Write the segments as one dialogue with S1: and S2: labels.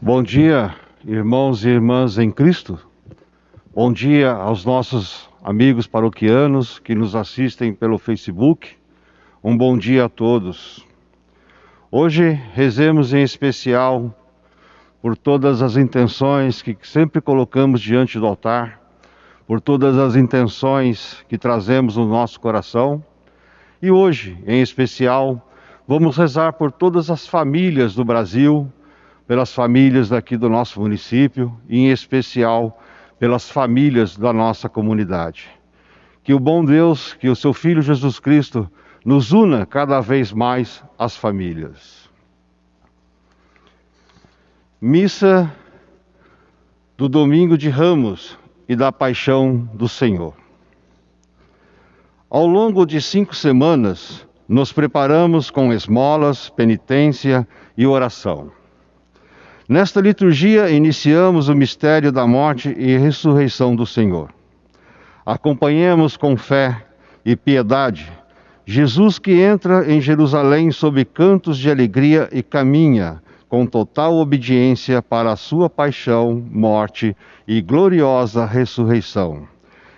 S1: Bom dia, irmãos e irmãs em Cristo. Bom dia aos nossos amigos paroquianos que nos assistem pelo Facebook. Um bom dia a todos. Hoje rezemos em especial por todas as intenções que sempre colocamos diante do altar, por todas as intenções que trazemos no nosso coração. E hoje, em especial, vamos rezar por todas as famílias do Brasil, pelas famílias daqui do nosso município e, em especial, pelas famílias da nossa comunidade. Que o bom Deus, que o seu Filho Jesus Cristo, nos una cada vez mais às famílias. Missa do Domingo de Ramos e da Paixão do Senhor. Ao longo de 5 semanas, nos preparamos com esmolas, penitência e oração. Nesta liturgia, iniciamos o mistério da morte e ressurreição do Senhor. Acompanhemos com fé e piedade Jesus que entra em Jerusalém sob cantos de alegria e caminha com total obediência para a sua paixão, morte e gloriosa ressurreição.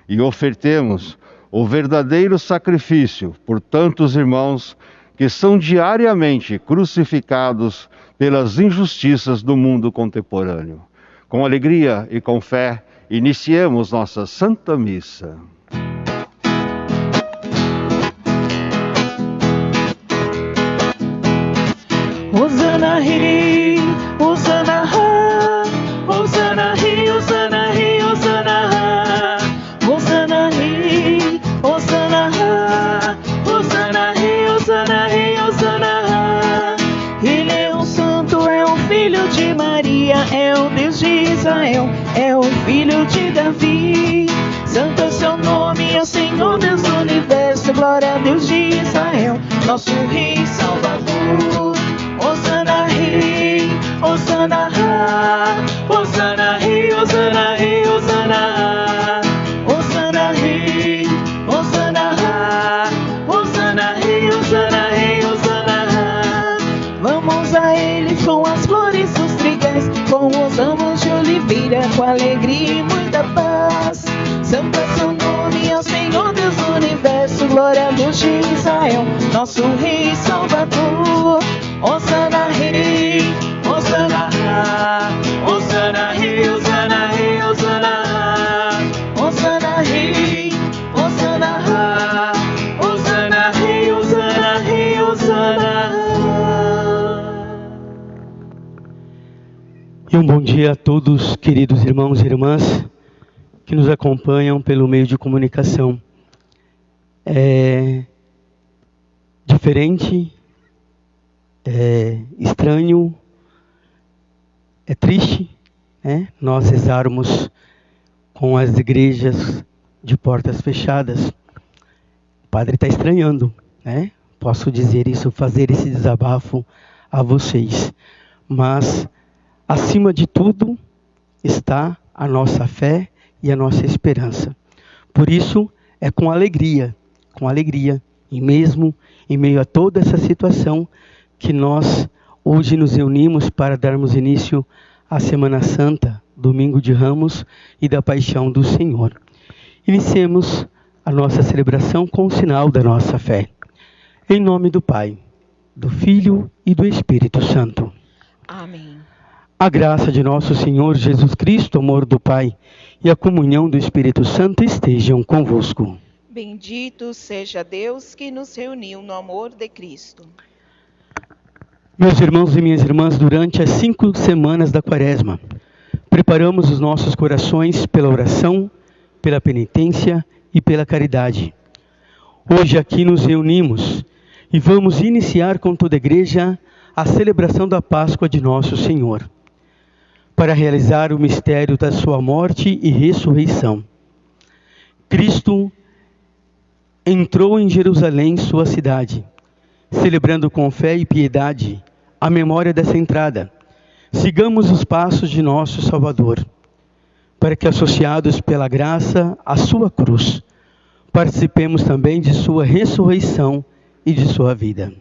S1: E ofertemos o verdadeiro sacrifício por tantos irmãos que são diariamente crucificados pelas injustiças do mundo contemporâneo. Com alegria e com fé, iniciemos nossa Santa Missa.
S2: Hosana Rei, Hosana Ha, Hosana Rei, Hosana Rei, Hosana Ha, Hosana Rei, Hosana Ha, Hosana Rei, Hosana Rei, Hosana Ha. Ele é o Santo, é o Filho de Maria, é o Deus de Israel, é o Filho de Davi. Santo é seu nome, é o Senhor Deus do Universo, glória a Deus de Israel, nosso Rei Salvador. Hosana Rei, Hosana Ha, Hosana Rei, Hosana Rei, Hosana Ha, Hosana Rei, Hosana Ha, Hosana Rei, Hosana Rei, Hosana Ha. Vamos a Ele com as flores dos trigais, com os ramos de oliveira, com alegria e muita paz. Santo é seu nome, é o Senhor Deus do Universo, glória a Deus de Israel, nosso Rei Salvador. Hosana Rei, Hosana Ha, Hosana Rei, Hosana Rei, Hosana Ha, Hosana Rei, Hosana Ha, Hosana Rei, Hosana Rei, Hosana Ha.
S3: E um bom dia a todos, queridos irmãos e irmãs que nos acompanham pelo meio de comunicação. É diferente, é estranho, é triste, né? Nós rezarmos com as igrejas de portas fechadas. O padre está estranhando, né? Posso dizer isso, fazer esse desabafo a vocês. Mas, acima de tudo, está a nossa fé e a nossa esperança. Por isso, é com alegria, e mesmo em meio a toda essa situação, que nós hoje nos reunimos para darmos início à Semana Santa, Domingo de Ramos e da Paixão do Senhor. Iniciemos a nossa celebração com o sinal da nossa fé. Em nome do Pai, do Filho e do Espírito Santo.
S2: Amém.
S3: A graça de nosso Senhor Jesus Cristo, o amor do Pai e a comunhão do Espírito Santo estejam convosco.
S4: Bendito seja Deus que nos reuniu no amor de Cristo.
S3: Meus irmãos e minhas irmãs, durante as 5 semanas da Quaresma, preparamos os nossos corações pela oração, pela penitência e pela caridade. Hoje aqui nos reunimos e vamos iniciar com toda a igreja a celebração da Páscoa de nosso Senhor, para realizar o mistério da sua morte e ressurreição. Cristo entrou em Jerusalém, sua cidade, celebrando com fé e piedade a memória dessa entrada. Sigamos os passos de nosso Salvador, para que, associados pela graça à sua cruz, participemos também de sua ressurreição e de sua vida.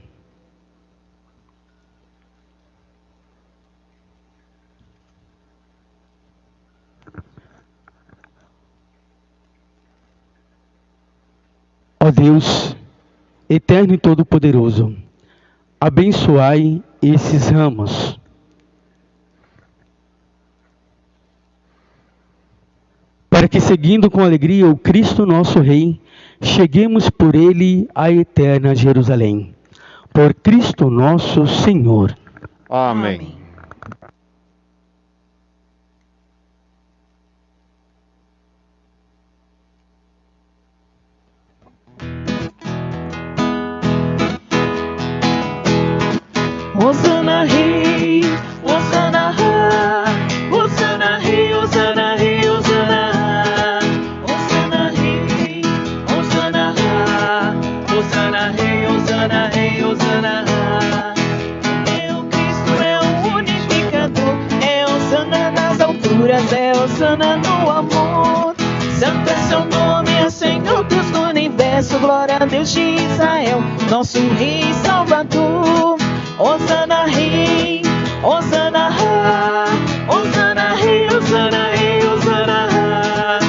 S3: Ó Deus, eterno e todo-poderoso, abençoai esses ramos. Para que, seguindo com alegria o Cristo nosso Rei, cheguemos por ele à eterna Jerusalém. Por Cristo nosso Senhor.
S1: Amém.
S2: Hosana Rei, Hosana Ha, Hosana Rei, Hosana Rei, Hosana Ha, Hosana Rei, Hosana Ha, Hosana Rei, Hosana Rei, Hosana Ha. É o Cristo, é o unificador, é Hosana nas alturas, é Hosana no amor. Santo é seu nome, é Senhor Deus do universo, glória a Deus de Israel, nosso Rei Salvador. Hosana Rei, Hosana Ha, Hosana Rei, Hosana Rei, Hosana Ha,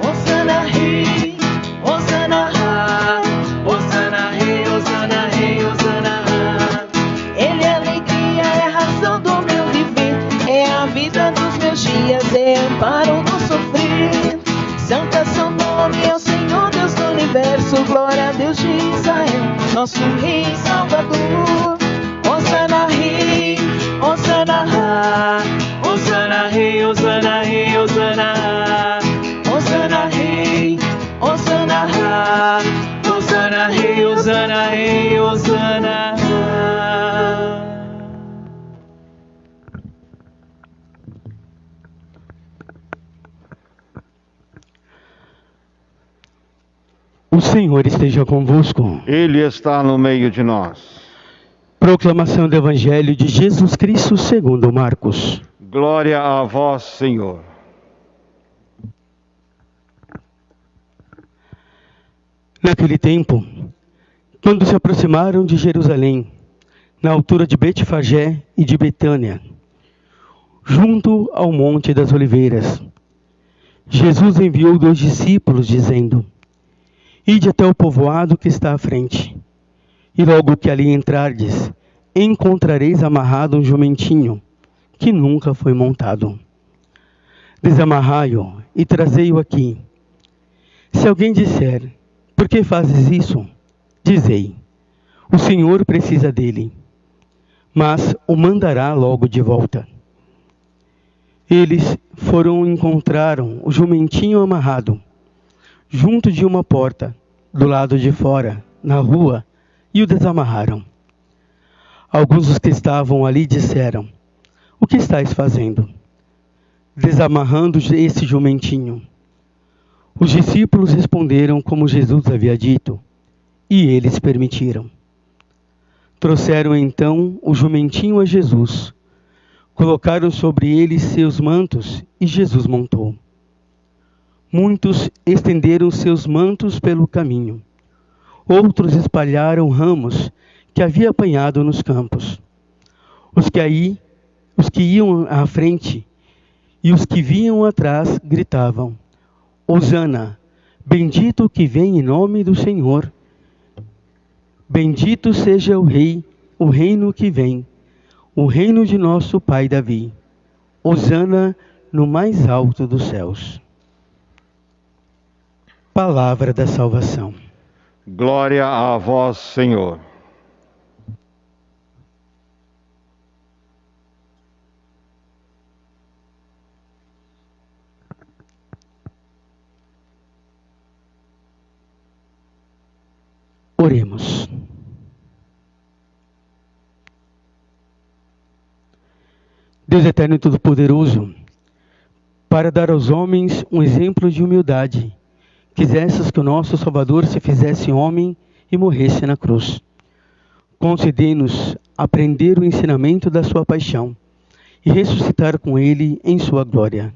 S2: Hosana Rei, Hosana Ha, Hosana Rei, Hosana Rei, Hosana Ha. Ele é alegria, é a razão do meu viver, é a vida dos meus dias, é amparo no sofrer. Santo é seu nome, é o Senhor Deus do universo, glória a Deus de Israel, nosso Rei Salvador. Hosana Rei, Hosana Ha, Hosana Rei, Hosana Rei, Hosana Ha, Hosana Rei, Hosana Ha, Hosana Rei, Hosana Rei, Hosana Ha.
S3: O Senhor esteja convosco.
S1: Ele está no meio de nós.
S3: Proclamação do Evangelho de Jesus Cristo segundo Marcos.
S1: Glória a vós, Senhor.
S3: Naquele tempo, quando se aproximaram de Jerusalém, na altura de Betfagé e de Betânia, junto ao Monte das Oliveiras, Jesus enviou 2 discípulos, dizendo: Ide até o povoado que está à frente, e logo que ali entrardes, encontrareis amarrado um jumentinho, que nunca foi montado. Desamarrai-o e trazei-o aqui. Se alguém disser: Por que fazes isso? Dizei: O Senhor precisa dele, mas o mandará logo de volta. Eles foram e encontraram o jumentinho amarrado, junto de uma porta, do lado de fora, na rua, e o desamarraram. Alguns dos que estavam ali disseram: O que estáis fazendo? Desamarrando esse jumentinho. Os discípulos responderam como Jesus havia dito, e eles permitiram. Trouxeram então o jumentinho a Jesus, colocaram sobre ele seus mantos, e Jesus montou. Muitos estenderam seus mantos pelo caminho. Outros espalharam ramos que havia apanhado nos campos. Os que iam à frente e os que vinham atrás gritavam: Hosana, bendito o que vem em nome do Senhor. Bendito seja o Rei, o reino que vem, o reino de nosso pai Davi. Hosana no mais alto dos céus. Palavra da salvação.
S1: Glória a vós, Senhor.
S3: Oremos. Deus eterno e todo-poderoso, para dar aos homens um exemplo de humildade, quisesses que o nosso Salvador se fizesse homem e morresse na cruz. Concedei-nos aprender o ensinamento da sua paixão e ressuscitar com ele em sua glória.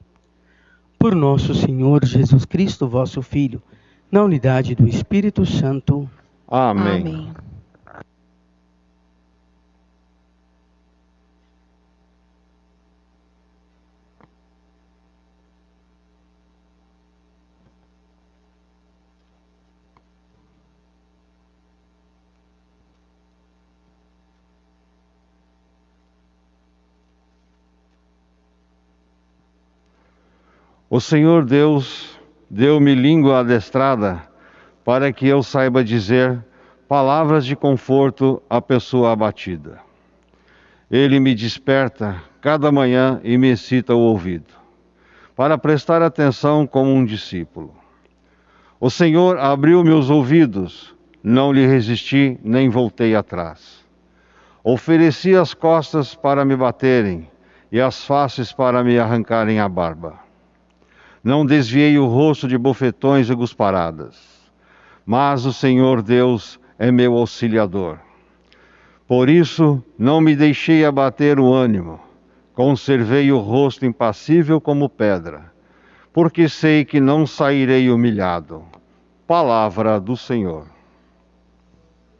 S3: Por nosso Senhor Jesus Cristo, vosso Filho, na unidade do Espírito Santo.
S1: Amém.
S4: Amém.
S1: O Senhor Deus deu-me língua adestrada para que eu saiba dizer palavras de conforto à pessoa abatida. Ele me desperta cada manhã e me excita o ouvido, para prestar atenção como um discípulo. O Senhor abriu meus ouvidos, não lhe resisti nem voltei atrás. Ofereci as costas para me baterem e as faces para me arrancarem a barba. Não desviei o rosto de bofetões e gusparadas, mas o Senhor Deus é meu auxiliador. Por isso não me deixei abater o ânimo, conservei o rosto impassível como pedra, porque sei que não sairei humilhado. Palavra do Senhor.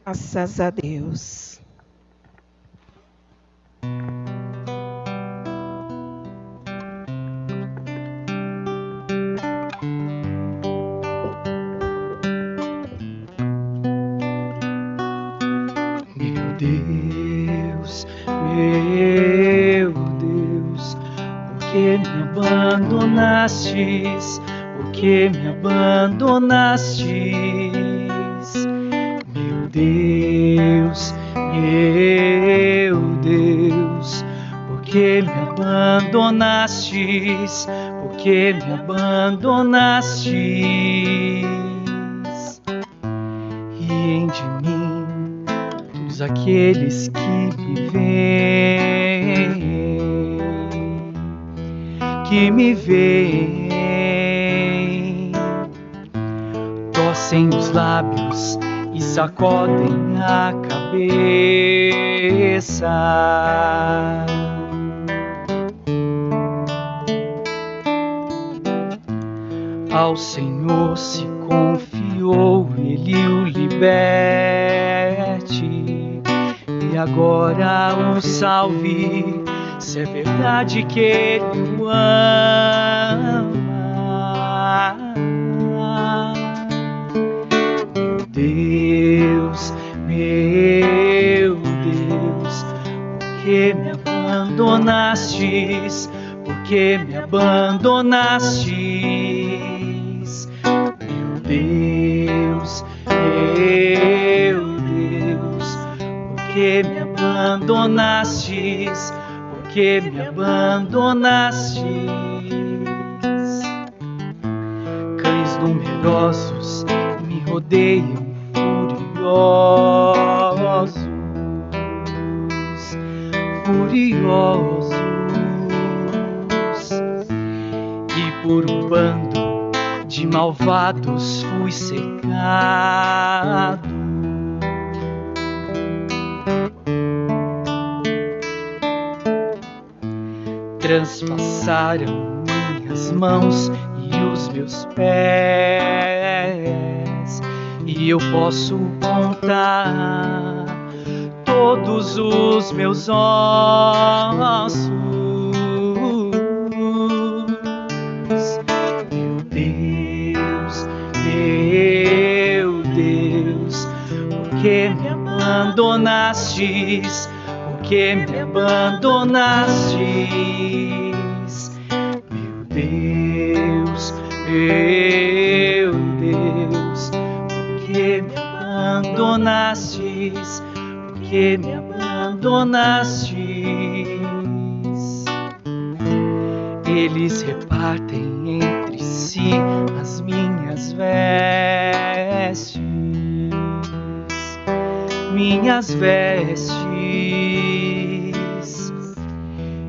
S4: Graças a Deus.
S2: Meu Deus, por que me abandonastes? Por que me abandonastes? Meu Deus, por que me abandonastes? Por que me abandonastes? Riem de mim todos aqueles que me veem, torcem os lábios e sacodem a cabeça. Ao Senhor se confiou, Ele o liberte, e agora o salve, se é verdade que Ele o ama. Meu Deus, por que me abandonastes? Por que me abandonastes? Meu Deus, por que me abandonastes? Por que me abandonastes? Cães numerosos me rodeiam furiosos, e por um bando de malvados fui cercado. Transpassaram minhas mãos e os meus pés, e eu posso contar todos os meus ossos. Meu Deus, por que me abandonastes? Por que me abandonastes? Meu Deus, por que me abandonastes? Por que me abandonastes? Eles repartem entre si as minhas vestes,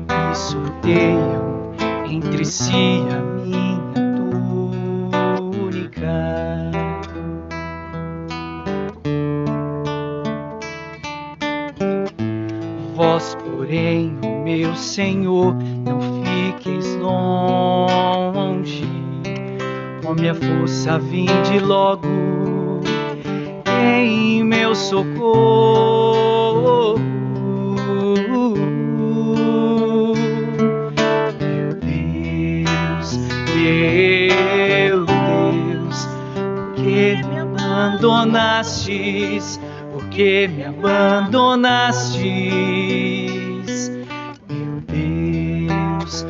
S2: e sorteiam entre si a minha túnica. Vós, porém, ó meu Senhor, não fiqueis longe. Ó minha força, vinde logo em meu socorro. Meu Deus, por que me abandonastes? Por que me abandonastes? Meu Deus,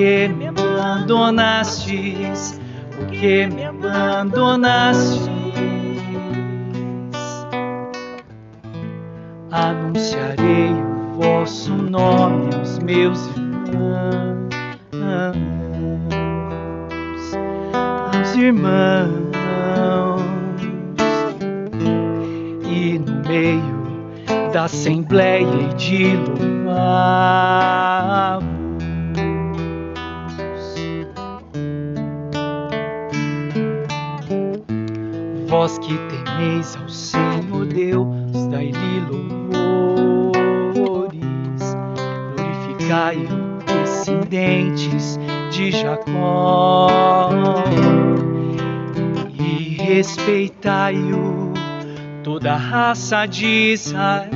S2: que me abandonastes? Por que me abandonastes? Anunciarei o vosso nome aos meus irmãos, e no meio da assembleia hei de louvá-los. Vós que temeis ao Senhor Deus, dai-lhe louvores, glorificai-o, descendentes de Jacó, e respeitai-o, toda a raça de Israel.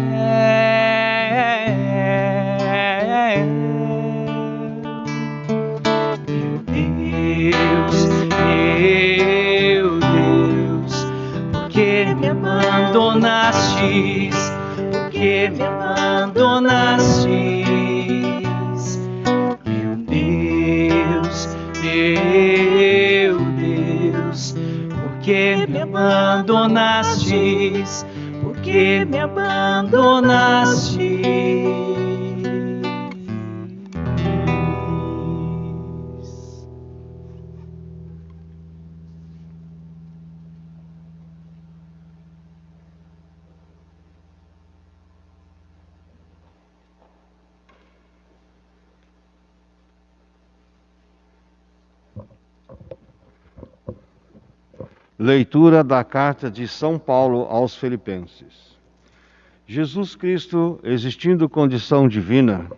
S2: Meu Deus, por que me abandonastes? Por que me abandonastes? Meu Deus, por que me abandonastes? Por que me abandonastes?
S1: Leitura da carta de São Paulo aos Filipenses. Jesus Cristo, existindo condição divina,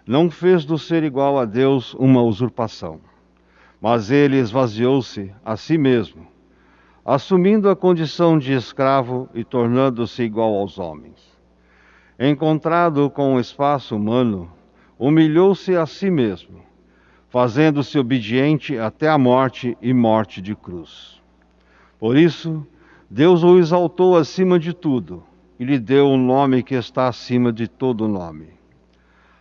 S1: não fez do ser igual a Deus uma usurpação, mas ele esvaziou-se a si mesmo, assumindo a condição de escravo e tornando-se igual aos homens. Encontrado com o espaço humano, humilhou-se a si mesmo, fazendo-se obediente até a morte e morte de cruz. Por isso, Deus o exaltou acima de tudo e lhe deu um nome que está acima de todo nome.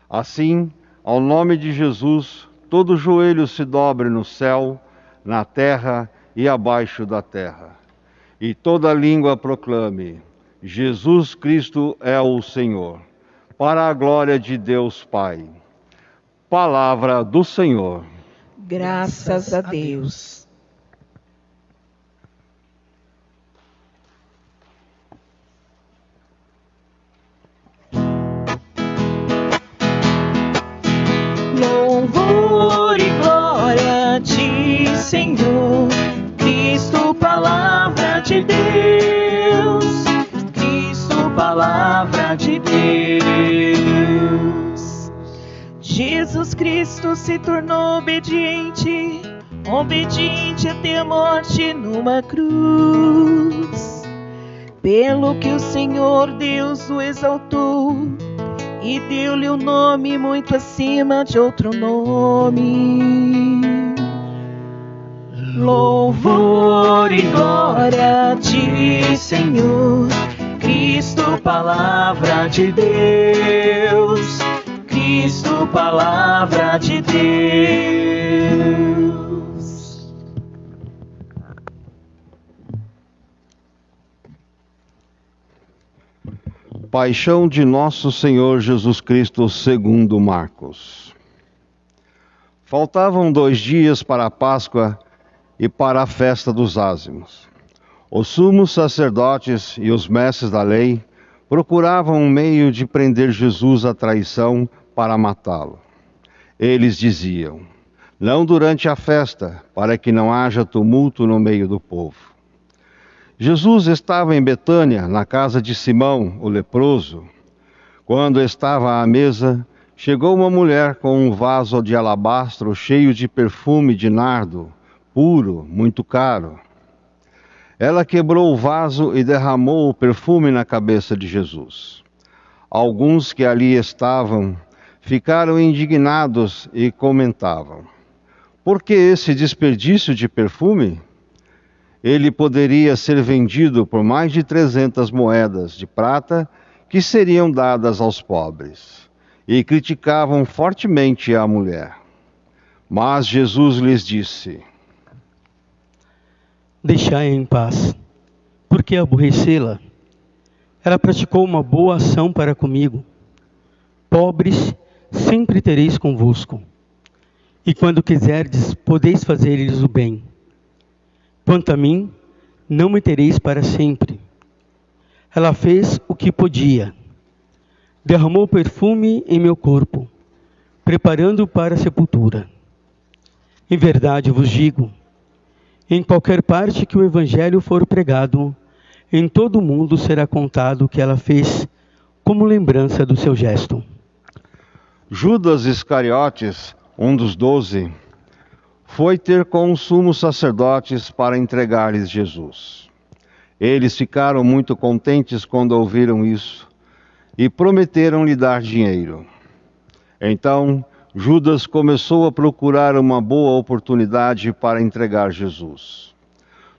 S1: Assim, ao nome de Jesus, todo joelho se dobre no céu, na terra e abaixo da terra, e toda língua proclame: Jesus Cristo é o Senhor, para a glória de Deus Pai. Palavra do Senhor.
S4: Graças a Deus. Louvor e glória a ti, Senhor, Cristo, palavra de Deus, Cristo, palavra de Deus. Jesus Cristo se tornou obediente, obediente até a morte numa cruz, pelo que o Senhor Deus o exaltou e deu-lhe um nome muito acima de outro nome. Louvor e glória a ti, Senhor, Cristo, palavra de Deus, Cristo, palavra de Deus.
S1: Paixão de Nosso Senhor Jesus Cristo segundo Marcos. Faltavam 2 dias para a Páscoa e para a festa dos ázimos. Os sumos sacerdotes e os mestres da lei procuravam um meio de prender Jesus à traição para matá-lo. Eles diziam: não durante a festa, para que não haja tumulto no meio do povo. Jesus estava em Betânia, na casa de Simão, o leproso. Quando estava à mesa, chegou uma mulher com um vaso de alabastro cheio de perfume de nardo, puro, muito caro. Ela quebrou o vaso e derramou o perfume na cabeça de Jesus. Alguns que ali estavam ficaram indignados e comentavam: por que esse desperdício de perfume? Ele poderia ser vendido por mais de 300 moedas de prata que seriam dadas aos pobres. E criticavam fortemente a mulher. Mas Jesus lhes disse:
S3: Deixai-a em paz, porque aborrecê-la? Ela praticou uma boa ação para comigo. Pobres sempre tereis convosco, e quando quiserdes, podeis fazer-lhes o bem. Quanto a mim, não me tereis para sempre. Ela fez o que podia. Derramou perfume em meu corpo, preparando-o para a sepultura. Em verdade vos digo, em qualquer parte que o Evangelho for pregado, em todo o mundo será contado o que ela fez, como lembrança do seu gesto.
S1: Judas Iscariotes, um dos 12, foi ter com os sumos sacerdotes para entregar-lhes Jesus. Eles ficaram muito contentes quando ouviram isso e prometeram-lhe dar dinheiro. Então, Judas começou a procurar uma boa oportunidade para entregar Jesus.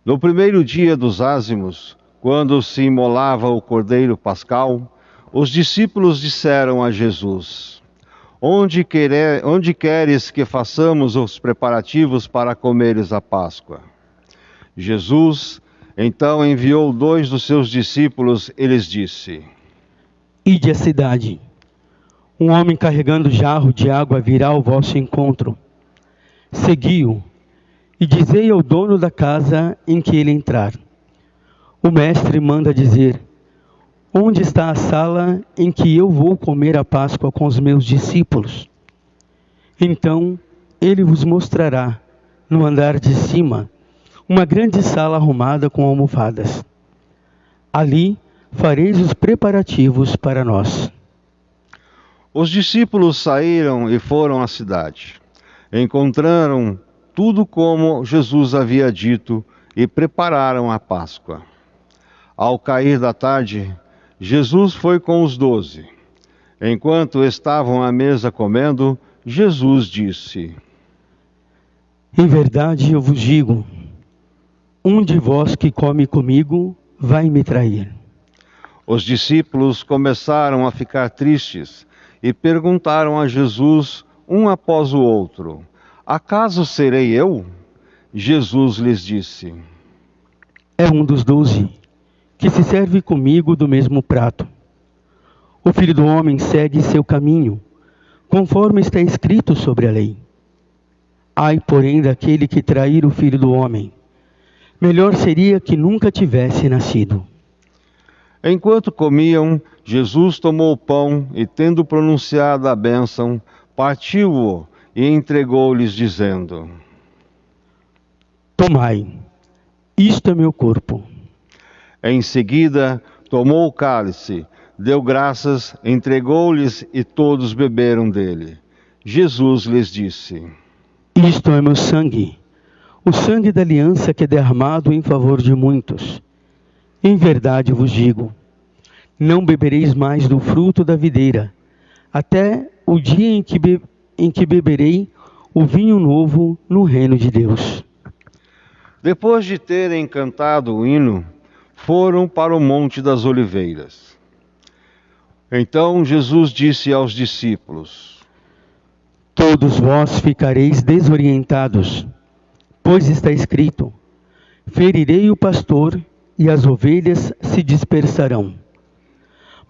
S1: No primeiro dia dos ázimos, quando se imolava o cordeiro pascal, os discípulos disseram a Jesus: Onde queres que façamos os preparativos para comeres a Páscoa? Jesus então enviou 2 dos seus discípulos e lhes disse:
S3: Ide à cidade. Um homem carregando jarro de água virá ao vosso encontro. Segui-o e dizei ao dono da casa em que ele entrar: O mestre manda dizer: Onde está a sala em que eu vou comer a Páscoa com os meus discípulos? Então ele vos mostrará, no andar de cima, uma grande sala arrumada com almofadas. Ali fareis os preparativos para nós.
S1: Os discípulos saíram e foram à cidade. Encontraram tudo como Jesus havia dito e prepararam a Páscoa. Ao cair da tarde, Jesus foi com os 12. Enquanto estavam à mesa comendo, Jesus disse:
S3: Em verdade eu vos digo, um de vós que come comigo vai me trair.
S1: Os discípulos começaram a ficar tristes e perguntaram a Jesus, um após o outro: Acaso serei eu? Jesus lhes disse:
S3: É um dos 12, que se serve comigo do mesmo prato. O Filho do Homem segue seu caminho, conforme está escrito sobre a lei. Ai, porém, daquele que trair o Filho do Homem. Melhor seria que nunca tivesse nascido.
S1: Enquanto comiam, Jesus tomou o pão e, tendo pronunciado a bênção, partiu-o e entregou-lhes, dizendo:
S3: Tomai, isto é meu corpo.
S1: Em seguida, tomou o cálice, deu graças, entregou-lhes e todos beberam dele. Jesus lhes disse:
S3: Isto é meu sangue, o sangue da aliança que é derramado em favor de muitos. Em verdade vos digo, não bebereis mais do fruto da videira, até o dia em que beberei o vinho novo no reino de Deus.
S1: Depois de terem cantado o hino, foram para o Monte das Oliveiras. Então Jesus disse aos discípulos:
S3: Todos vós ficareis desorientados, pois está escrito: Ferirei o pastor e as ovelhas se dispersarão.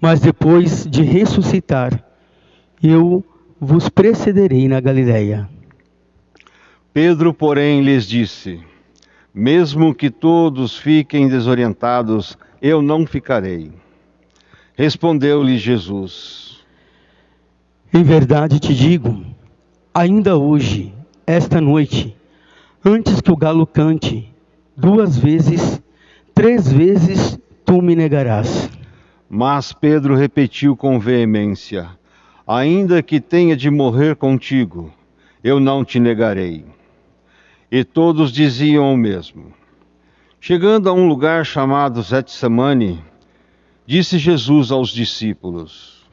S3: Mas depois de ressuscitar, eu vos precederei na Galileia.
S1: Pedro, porém, lhes disse: Mesmo que todos fiquem desorientados, eu não ficarei. Respondeu-lhe Jesus:
S3: Em verdade te digo, ainda hoje, esta noite, antes que o galo cante, 2 vezes, 3 vezes tu me negarás.
S1: Mas Pedro repetiu com veemência: Ainda que tenha de morrer contigo, eu não te negarei. E todos diziam o mesmo. Chegando a um lugar chamado Getsemane, disse Jesus aos discípulos: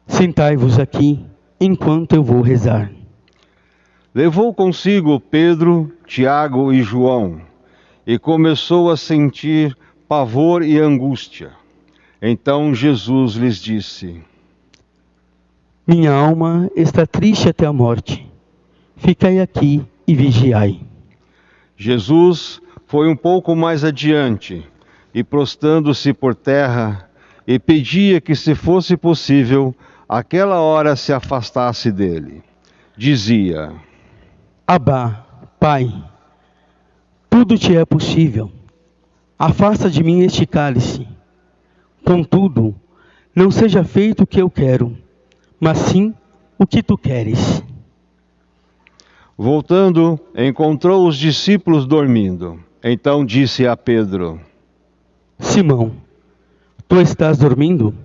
S3: Sentai-vos aqui, enquanto eu vou rezar.
S1: Levou consigo Pedro, Tiago e João, e começou a sentir pavor e angústia. Então Jesus lhes disse:
S3: Minha alma está triste até a morte. Ficai aqui e vigiai.
S1: Jesus foi um pouco mais adiante e, prostrando-se por terra, e pedia que, se fosse possível, aquela hora se afastasse dele. Dizia:
S3: Abba, Pai, tudo te é possível. Afasta de mim este cálice. Contudo, não seja feito o que eu quero, mas sim o que tu queres.
S1: Voltando, encontrou os discípulos dormindo. Então disse a Pedro:
S3: Simão, tu estás dormindo?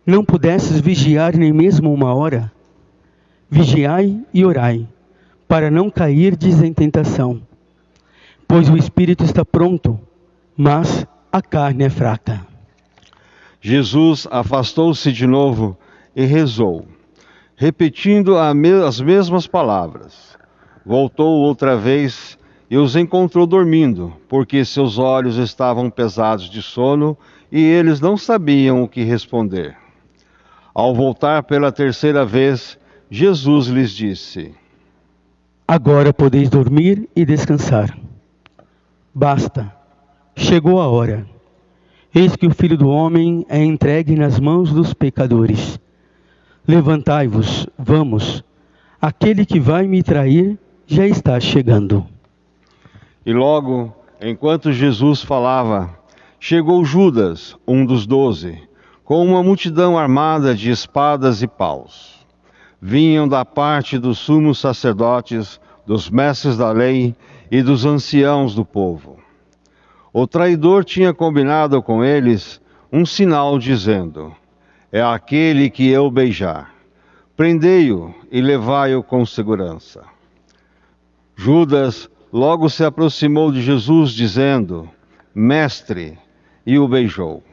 S3: Não pudesses vigiar nem mesmo uma hora? Vigiai e orai, para não cairdes em tentação. Pois o espírito está pronto, mas a carne é fraca.
S1: Jesus afastou-se de novo e rezou, repetindo as mesmas palavras. Voltou outra vez e os encontrou dormindo, porque seus olhos estavam pesados de sono e eles não sabiam o que responder. Ao voltar pela terceira vez, Jesus lhes disse:
S3: Agora podeis dormir e descansar. Basta, chegou a hora. Eis que o Filho do Homem é entregue nas mãos dos pecadores. Levantai-vos, vamos, aquele que vai me trair já está chegando.
S1: E logo, enquanto Jesus falava, chegou Judas, um dos 12, com uma multidão armada de espadas e paus. Vinham da parte dos sumos sacerdotes, dos mestres da lei e dos anciãos do povo. O traidor tinha combinado com eles um sinal dizendo: é aquele que eu beijar. Prendei-o e levai-o com segurança. Judas logo se aproximou de Jesus, dizendo: Mestre, e o beijou.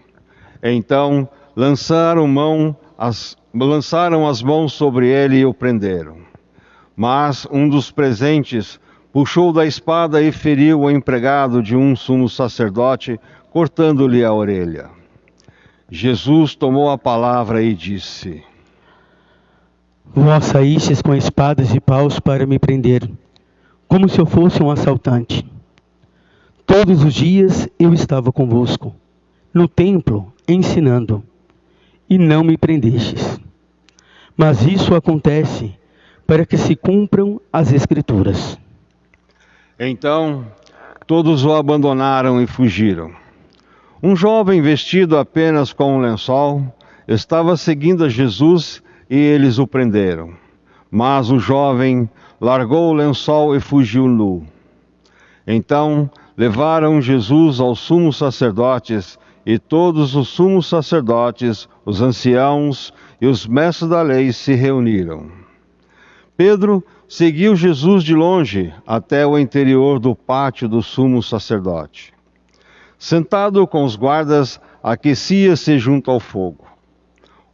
S1: Então lançaram as mãos sobre ele e o prenderam. Mas um dos presentes puxou da espada e feriu o empregado de um sumo sacerdote, cortando-lhe a orelha. Jesus tomou a palavra e disse:
S3: Vós saístes com espadas e paus para me prender, como se eu fosse um assaltante. Todos os dias eu estava convosco, no templo, ensinando, e não me prendestes. Mas isso acontece para que se cumpram as Escrituras.
S1: Então todos o abandonaram e fugiram. Um jovem vestido apenas com um lençol estava seguindo a Jesus e eles o prenderam. Mas o jovem largou o lençol e fugiu nu. Então levaram Jesus aos sumos sacerdotes, e todos os sumos sacerdotes, os anciãos e os mestres da lei se reuniram. Pedro seguiu Jesus de longe até o interior do pátio do sumo sacerdote. Sentado com os guardas, aquecia-se junto ao fogo.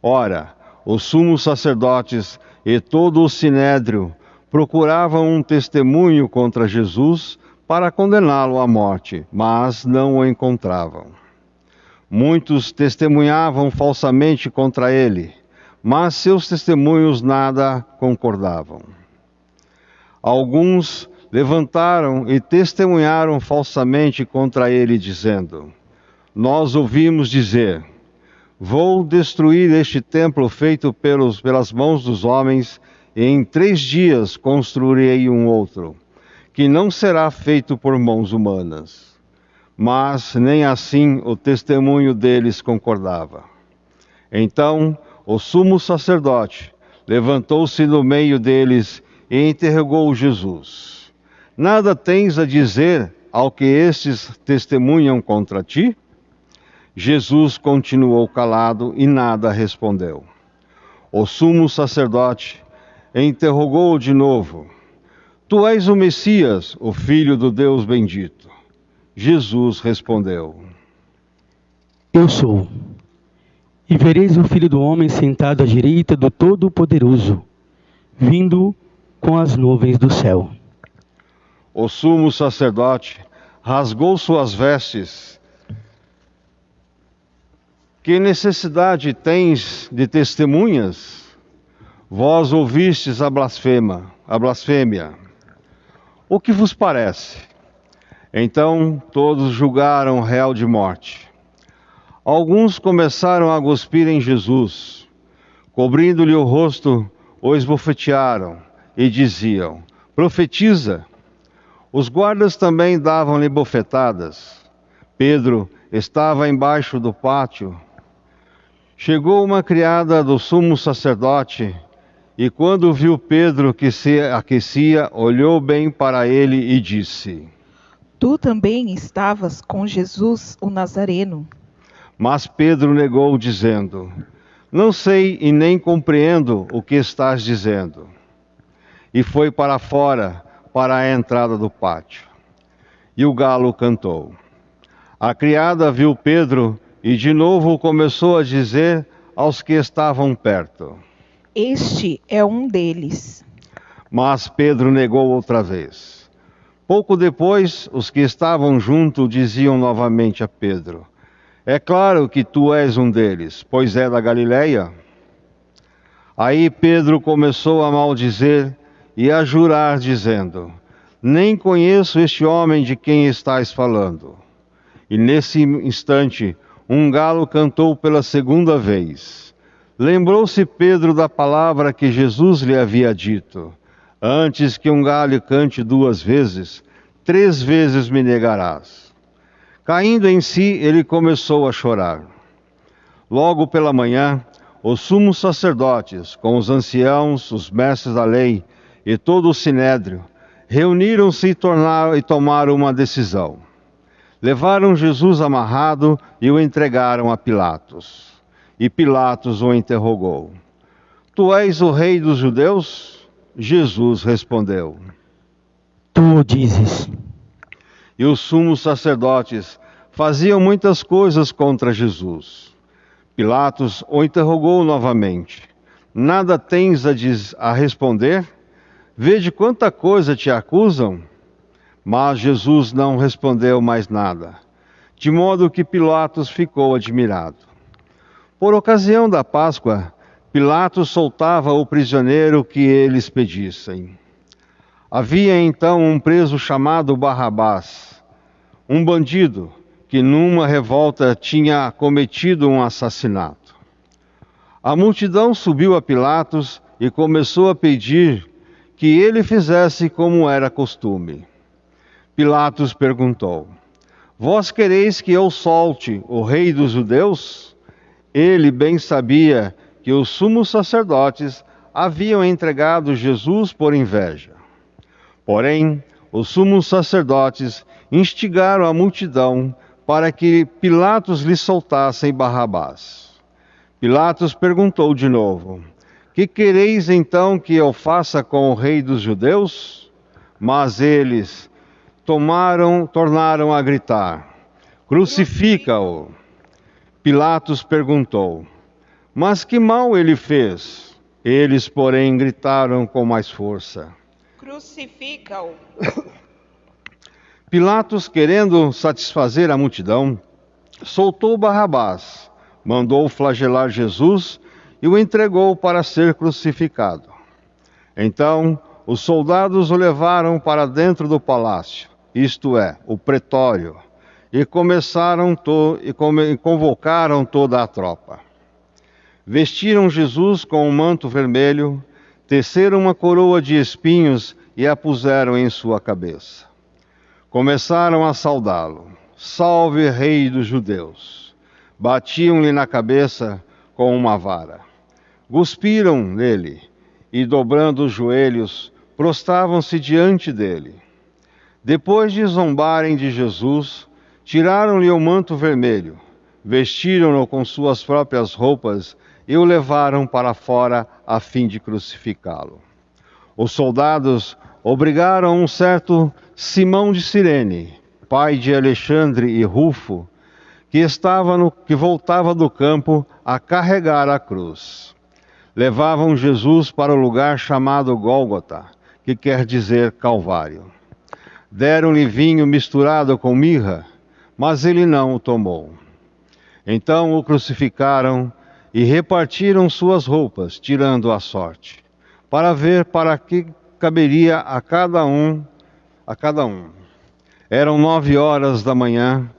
S1: Ora, os sumos sacerdotes e todo o sinédrio procuravam um testemunho contra Jesus para condená-lo à morte, mas não o encontravam. Muitos testemunhavam falsamente contra ele, mas seus testemunhos nada concordavam. Alguns levantaram e testemunharam falsamente contra ele, dizendo: Nós ouvimos dizer: vou destruir este templo feito pelas mãos dos homens, e em 3 dias construirei um outro, que não será feito por mãos humanas. Mas nem assim o testemunho deles concordava. Então o sumo sacerdote levantou-se no meio deles e interrogou Jesus: Nada tens a dizer ao que estes testemunham contra ti? Jesus continuou calado e nada respondeu. O sumo sacerdote interrogou-o de novo: Tu és o Messias, o Filho do Deus bendito. Jesus respondeu:
S3: Eu sou. E vereis o Filho do Homem sentado à direita do Todo-Poderoso, vindo com as nuvens do céu.
S1: O sumo sacerdote rasgou suas vestes. Que necessidade tens de testemunhas? Vós ouvistes a blasfêmia. O que vos parece? Então todos julgaram réu de morte. Alguns começaram a cuspir em Jesus. Cobrindo-lhe o rosto, o esbofetearam e diziam: profetiza. Os guardas também davam-lhe bofetadas. Pedro estava embaixo do pátio. Chegou uma criada do sumo sacerdote e, quando viu Pedro que se aquecia, olhou bem para ele e disse:
S4: Tu também estavas com Jesus, o Nazareno.
S1: Mas Pedro negou, dizendo: não sei e nem compreendo o que estás dizendo. E foi para fora, para a entrada do pátio. E o galo cantou. A criada viu Pedro e de novo começou a dizer aos que estavam perto.
S4: Este é um deles.
S1: Mas Pedro negou outra vez. Pouco depois, os que estavam junto diziam novamente a Pedro: é claro que tu és um deles, pois é da Galileia. Aí Pedro começou a maldizer e a jurar, dizendo: nem conheço este homem de quem estás falando. E nesse instante, um galo cantou pela segunda vez. Lembrou-se Pedro da palavra que Jesus lhe havia dito: antes que um galho cante 2 vezes, 3 vezes me negarás. Caindo em si, ele começou a chorar. Logo pela manhã, os sumos sacerdotes, com os anciãos, os mestres da lei e todo o sinédrio, reuniram-se e tomaram uma decisão. Levaram Jesus amarrado e o entregaram a Pilatos. E Pilatos o interrogou: tu és o rei dos judeus? Jesus respondeu:
S3: Tu o dizes.
S1: E os sumos sacerdotes faziam muitas coisas contra Jesus. Pilatos o interrogou novamente: nada tens a responder? Vede quanta coisa te acusam. Mas Jesus não respondeu mais nada, de modo que Pilatos ficou admirado. Por ocasião da Páscoa, Pilatos soltava o prisioneiro que eles pedissem. Havia então um preso chamado Barrabás, um bandido que numa revolta tinha cometido um assassinato. A multidão subiu a Pilatos e começou a pedir que ele fizesse como era costume. Pilatos perguntou: vós quereis que eu solte o rei dos judeus? Ele bem sabia que os sumos sacerdotes haviam entregado Jesus por inveja. Porém, os sumos sacerdotes instigaram a multidão para que Pilatos lhe soltasse Barrabás. Pilatos perguntou de novo: que quereis então que eu faça com o rei dos judeus? Mas eles tornaram a gritar: crucifica-o! Pilatos perguntou: mas que mal ele fez? Eles, porém, gritaram com mais força:
S4: Crucifica-o!
S1: Pilatos, querendo satisfazer a multidão, soltou Barrabás, mandou flagelar Jesus e o entregou para ser crucificado. Então, os soldados o levaram para dentro do palácio, isto é, o pretório, e convocaram toda a tropa. Vestiram Jesus com um manto vermelho, teceram uma coroa de espinhos e a puseram em sua cabeça. Começaram a saudá-lo: salve, rei dos judeus! Batiam-lhe na cabeça com uma vara. Cuspiram nele e, dobrando os joelhos, prostravam-se diante dele. Depois de zombarem de Jesus, tiraram-lhe o manto vermelho, vestiram-no com suas próprias roupas e o levaram para fora a fim de crucificá-lo. Os soldados obrigaram um certo Simão de Cirene, pai de Alexandre e Rufo, que voltava do campo, a carregar a cruz. Levavam Jesus para o lugar chamado Gólgota, que quer dizer Calvário. Deram-lhe vinho misturado com mirra, mas ele não o tomou. Então o crucificaram e repartiram suas roupas, tirando a sorte, para ver para que caberia a cada um. Eram 9 horas da manhã,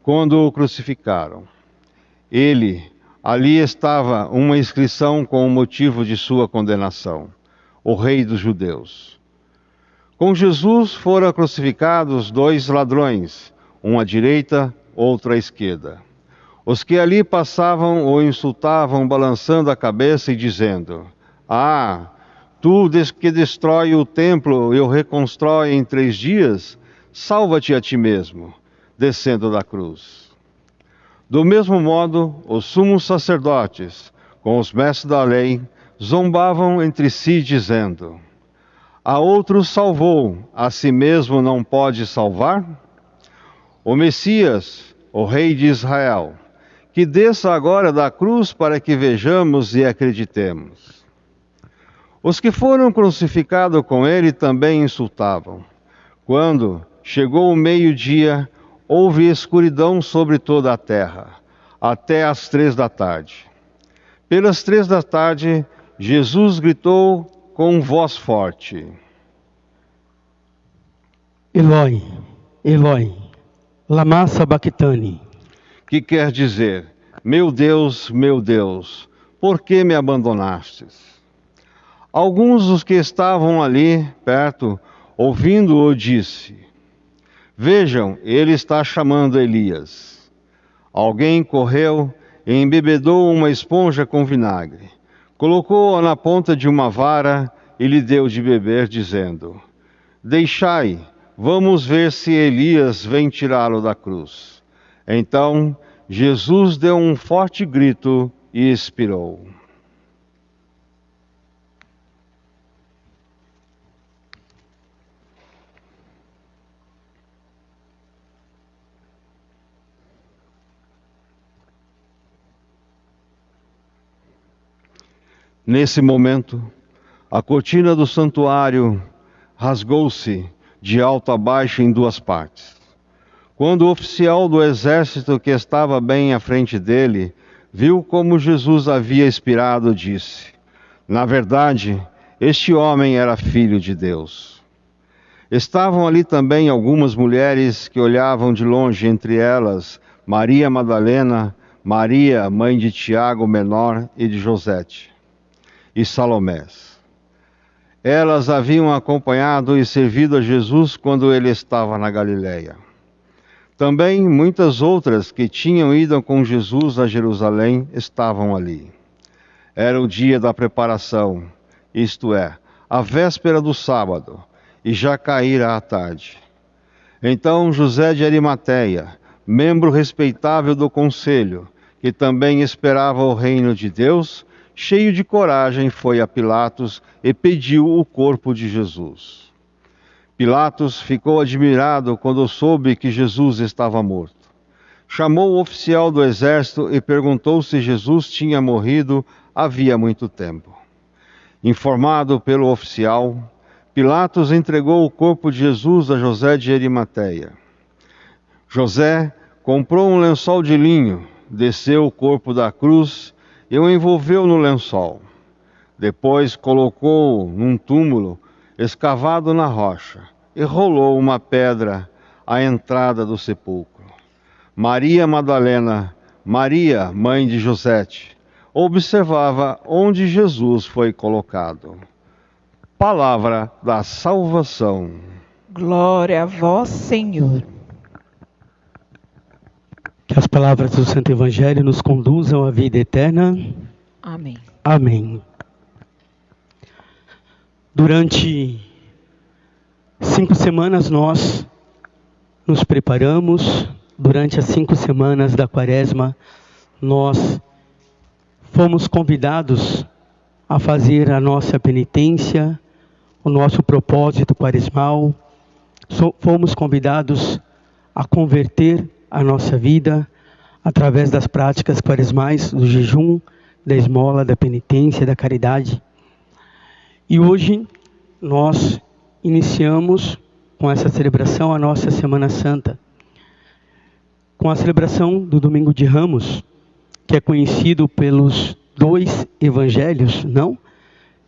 S1: quando o crucificaram. Ali estava uma inscrição com o motivo de sua condenação: o Rei dos Judeus. Com Jesus foram crucificados 2 ladrões, um à direita, outro à esquerda. Os que ali passavam o insultavam, balançando a cabeça e dizendo: Ah, tu que destrói o templo e o reconstrói em 3 dias, salva-te a ti mesmo, descendo da cruz. Do mesmo modo, os sumos sacerdotes, com os mestres da lei, zombavam entre si, dizendo: A outro salvou, a si mesmo não pode salvar? O Messias, o Rei de Israel, que desça agora da cruz para que vejamos e acreditemos. Os que foram crucificados com ele também insultavam. Quando chegou o meio-dia, houve escuridão sobre toda a terra, até às 3 da tarde. Pelas 3 da tarde, Jesus gritou com voz forte:
S3: Eloi, Eloi, lama sabachthani.
S1: Que quer dizer: meu Deus, por que me abandonastes? Alguns dos que estavam ali perto, ouvindo-o, disse: Vejam, ele está chamando Elias. Alguém correu e embebedou uma esponja com vinagre, colocou-a na ponta de uma vara e lhe deu de beber, dizendo: Deixai, vamos ver se Elias vem tirá-lo da cruz. Então Jesus deu um forte grito e expirou. Nesse momento, a cortina do santuário rasgou-se de alto a baixo em 2 partes. Quando o oficial do exército que estava bem à frente dele viu como Jesus havia expirado, disse: Na verdade, este homem era filho de Deus. Estavam ali também algumas mulheres que olhavam de longe, entre elas Maria Madalena, Maria, mãe de Tiago Menor e de Josete, e Salomés. Elas haviam acompanhado e servido a Jesus quando ele estava na Galileia. Também muitas outras que tinham ido com Jesus a Jerusalém estavam ali. Era o dia da preparação, isto é, a véspera do sábado, e já caíra a tarde. Então José de Arimateia, membro respeitável do conselho, que também esperava o reino de Deus, cheio de coragem, foi a Pilatos e pediu o corpo de Jesus. Pilatos ficou admirado quando soube que Jesus estava morto. Chamou o oficial do exército e perguntou se Jesus tinha morrido havia muito tempo. Informado pelo oficial, Pilatos entregou o corpo de Jesus a José de Arimateia. José comprou um lençol de linho, desceu o corpo da cruz e o envolveu no lençol. Depois colocou-o num túmulo escavado na rocha e rolou uma pedra à entrada do sepulcro. Maria Madalena, Maria, mãe de Josete, observava onde Jesus foi colocado. Palavra da salvação.
S4: Glória a vós, Senhor.
S3: Que as palavras do Santo Evangelho nos conduzam à vida eterna.
S4: Amém.
S3: Amém. Durante 5 semanas nós nos preparamos. Durante as 5 semanas da Quaresma, nós fomos convidados a fazer a nossa penitência, o nosso propósito quaresmal. Fomos convidados a converter a nossa vida através das práticas quaresmais, do jejum, da esmola, da penitência, da caridade. E hoje nós iniciamos com essa celebração a nossa Semana Santa, com a celebração do Domingo de Ramos, que é conhecido pelos 2 evangelhos, não.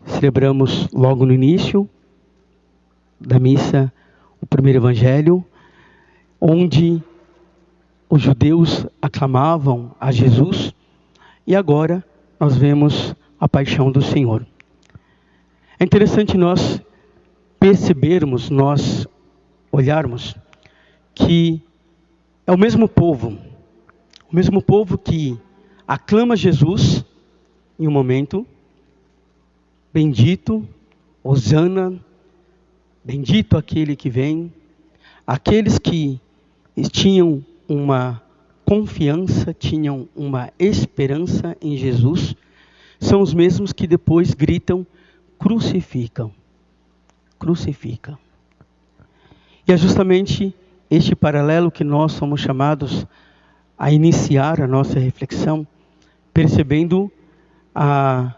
S3: Celebramos logo no início da missa o primeiro evangelho, onde os judeus aclamavam a Jesus, e agora nós vemos a paixão do Senhor. É interessante nós percebermos, nós olharmos que é o mesmo povo que aclama Jesus em um momento, bendito, hosana, bendito aquele que vem, aqueles que tinham uma confiança, tinham uma esperança em Jesus, são os mesmos que depois gritam, crucificam. E é justamente este paralelo que nós somos chamados a iniciar a nossa reflexão, percebendo a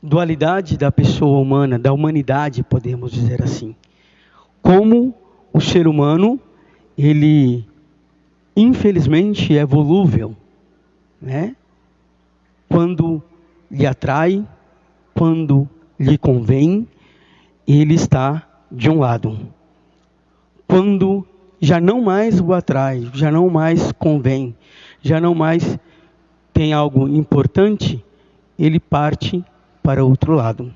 S3: dualidade da pessoa humana, da humanidade, podemos dizer assim. Como o ser humano, ele infelizmente é volúvel, né? Quando lhe atrai, quando lhe convém, ele está de um lado. Quando já não mais o atrai, já não mais convém, já não mais tem algo importante, ele parte para outro lado.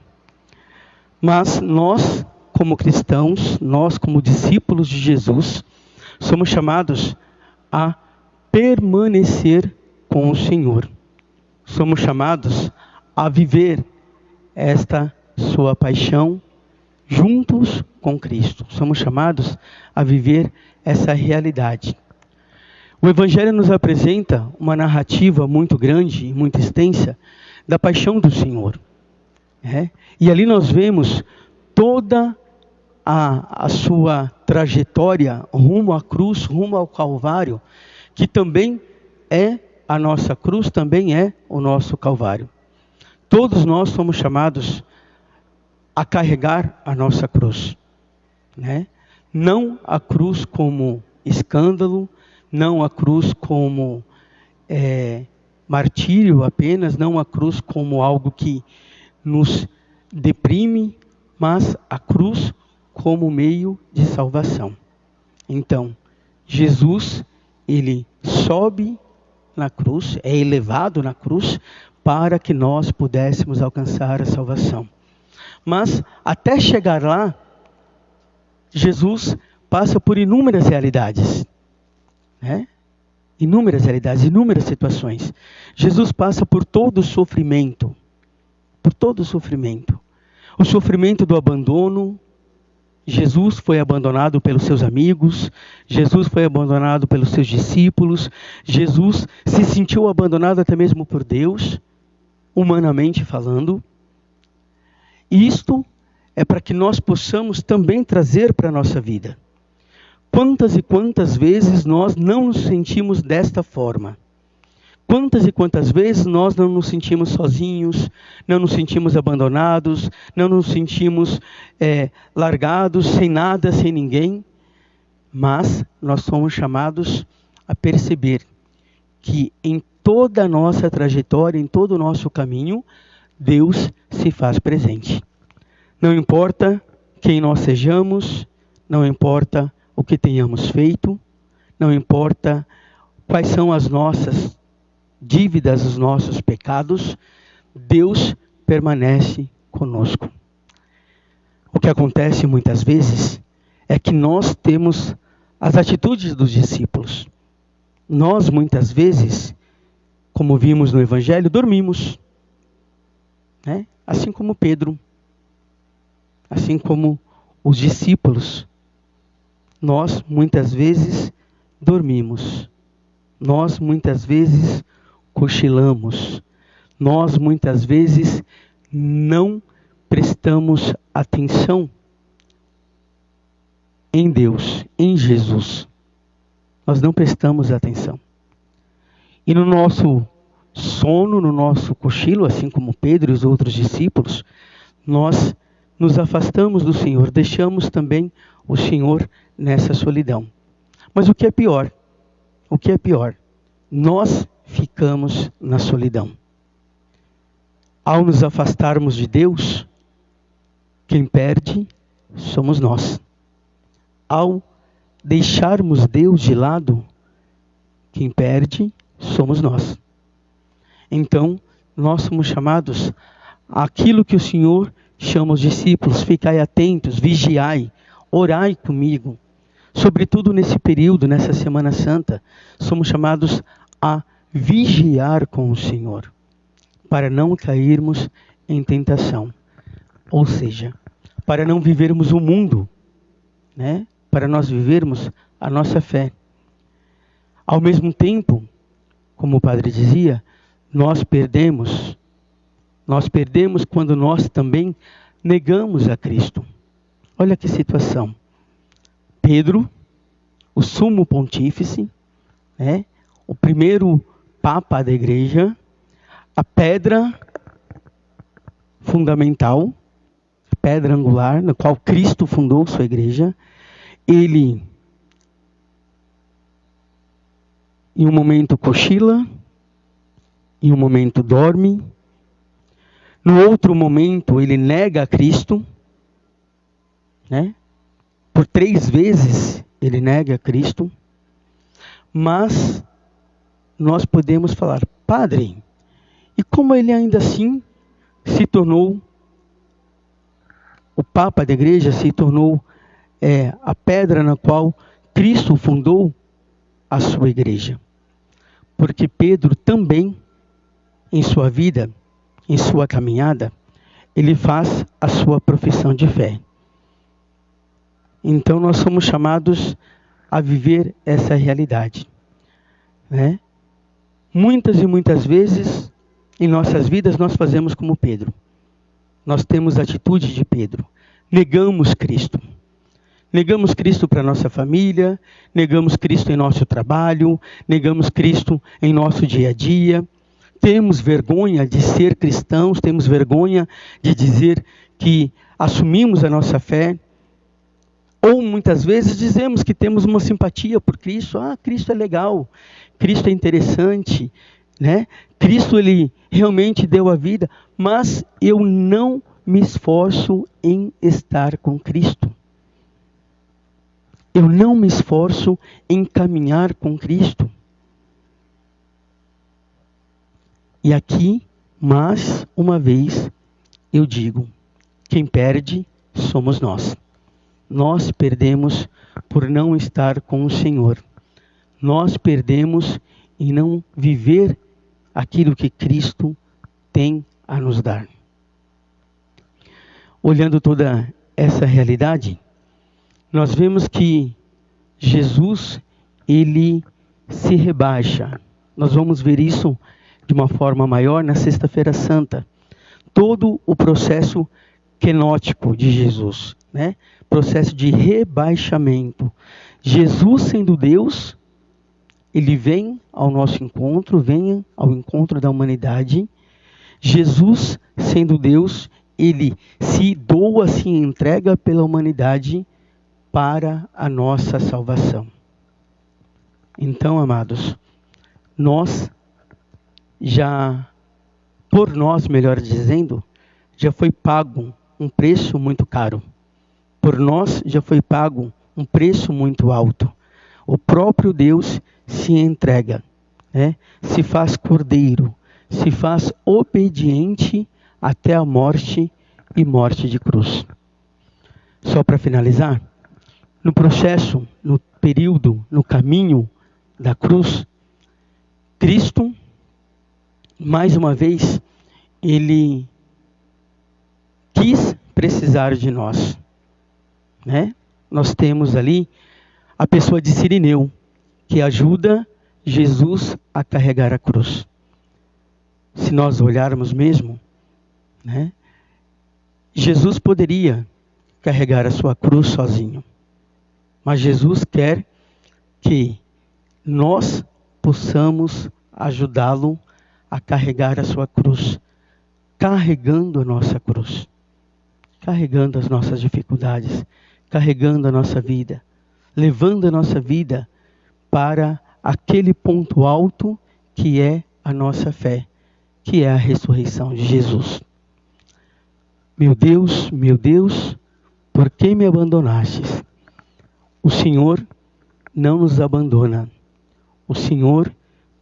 S3: Mas nós, como cristãos, nós como discípulos de Jesus, somos chamados a permanecer com o Senhor. Somos chamados a viver esta sua paixão juntos com Cristo. Somos chamados a viver essa realidade. O Evangelho nos apresenta uma narrativa muito grande e muito extensa da paixão do Senhor. E ali nós vemos toda a sua trajetória rumo à cruz, rumo ao Calvário, que também é a nossa cruz, também é o nosso Calvário. Todos nós somos chamados a carregar a nossa cruz, né? Não a cruz como escândalo, não a cruz como martírio apenas, não a cruz como algo que nos deprime, mas a cruz como meio de salvação. Então, Jesus, ele sobe na cruz, é elevado na cruz, para que nós pudéssemos alcançar a salvação. Mas, até chegar lá, Jesus passa por inúmeras realidades, né? Inúmeras realidades, inúmeras situações. Jesus passa por todo o sofrimento, o sofrimento do abandono. Jesus foi abandonado pelos seus amigos, Jesus foi abandonado pelos seus discípulos, Jesus se sentiu abandonado até mesmo por Deus, humanamente falando. Isto é para que nós possamos também trazer para a nossa vida. Quantas e quantas vezes nós não nos sentimos desta forma? Quantas e quantas vezes nós não nos sentimos sozinhos, não nos sentimos abandonados, não nos sentimos largados, sem nada, sem ninguém? Mas nós somos chamados a perceber que em toda a nossa trajetória, em todo o nosso caminho, Deus se faz presente. Não importa quem nós sejamos, não importa o que tenhamos feito, não importa quais são as nossas dívidas, os nossos pecados, Deus permanece conosco. O que acontece muitas vezes é que nós temos as atitudes dos discípulos. Nós muitas vezes, como vimos no Evangelho, dormimos, né? Assim como Pedro, assim como os discípulos. Nós muitas vezes dormimos, nós muitas vezes cochilamos, nós muitas vezes não prestamos atenção em Deus, em Jesus. Nós não prestamos atenção. E no nosso sono, no nosso cochilo, assim como Pedro e os outros discípulos, nós nos afastamos do Senhor, deixamos também o Senhor nessa solidão. Mas o que é pior? Nós ficamos na solidão. Ao nos afastarmos de Deus, quem perde somos nós. Ao deixarmos Deus de lado, quem perde somos nós. Então, nós somos chamados àquilo que o Senhor chama os discípulos: ficai atentos, vigiai, orai comigo. Sobretudo nesse período, nessa Semana Santa, somos chamados a vigiar com o Senhor, para não cairmos em tentação. Ou seja, para não vivermos o mundo, né? Para nós vivermos a nossa fé. Ao mesmo tempo, como o padre dizia, nós perdemos quando nós também negamos a Cristo. Olha que situação. Pedro, o sumo pontífice, né? O primeiro papa da igreja, a pedra fundamental, pedra angular, na qual Cristo fundou sua igreja, ele em um momento cochila, em um momento dorme, no outro momento ele nega a Cristo, né? Por 3 vezes ele nega a Cristo, mas nós podemos falar: Padre, e como ele ainda assim se tornou o Papa da Igreja, se tornou a pedra na qual Cristo fundou a sua Igreja? Porque Pedro também, em sua vida, em sua caminhada, ele faz a sua profissão de fé. Então nós somos chamados a viver essa realidade, né? Muitas e muitas vezes em nossas vidas nós fazemos como Pedro. Nós temos a atitude de Pedro. Negamos Cristo. Negamos Cristo para nossa família, negamos Cristo em nosso trabalho, negamos Cristo em nosso dia a dia. Temos vergonha de ser cristãos, temos vergonha de dizer que assumimos a nossa fé. Ou muitas vezes dizemos que temos uma simpatia por Cristo. Cristo é legal, Cristo é interessante, né? Cristo, ele realmente deu a vida, mas eu não me esforço em estar com Cristo. Eu não me esforço em caminhar com Cristo. E aqui, mais uma vez, eu digo: quem perde somos nós. Nós perdemos por não estar com o Senhor. Nós perdemos em não viver aquilo que Cristo tem a nos dar. Olhando toda essa realidade, nós vemos que Jesus, ele se rebaixa. Nós vamos ver isso de uma forma maior na Sexta-feira Santa. Todo o processo quenótico de Jesus, né? Processo de rebaixamento. Jesus, sendo Deus, ele vem ao nosso encontro, vem ao encontro da humanidade. Jesus, sendo Deus, ele se doa, se entrega pela humanidade para a nossa salvação. Então, amados, por nós, melhor dizendo, já foi pago um preço muito caro. Por nós já foi pago um preço muito alto. O próprio Deus se entrega, né? Se faz cordeiro, se faz obediente até a morte e morte de cruz. Só para finalizar, no processo, no período, no caminho da cruz, Cristo, mais uma vez, ele quis precisar de nós, né? Nós temos ali a pessoa de Cirineu, que ajuda Jesus a carregar a cruz. Se nós olharmos mesmo, né? Jesus poderia carregar a sua cruz sozinho, mas Jesus quer que nós possamos ajudá-lo a carregar a sua cruz, carregando a nossa cruz, carregando as nossas dificuldades, carregando a nossa vida, levando a nossa vida para aquele ponto alto que é a nossa fé, que é a ressurreição de Jesus. Meu Deus, por que me abandonastes? O Senhor não nos abandona. O Senhor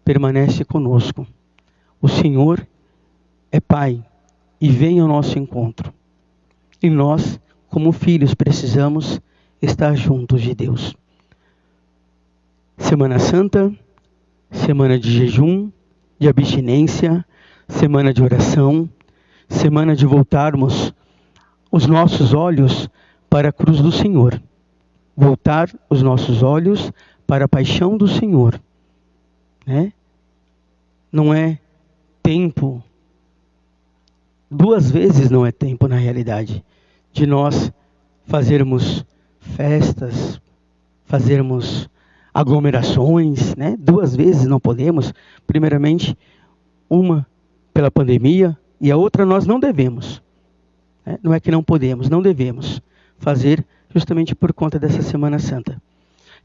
S3: permanece conosco. O Senhor é Pai e vem ao nosso encontro. E nós, como filhos, precisamos estar juntos de Deus. Semana Santa, semana de jejum, de abstinência, semana de oração, semana de voltarmos os nossos olhos para a cruz do Senhor. Voltar os nossos olhos para a paixão do Senhor. Não é tempo, 2 vezes não é tempo na realidade, de nós fazermos festas, fazermos aglomerações, 2 vezes não podemos. Primeiramente, uma pela pandemia e a outra nós não devemos. Não é que não podemos, não devemos fazer justamente por conta dessa Semana Santa.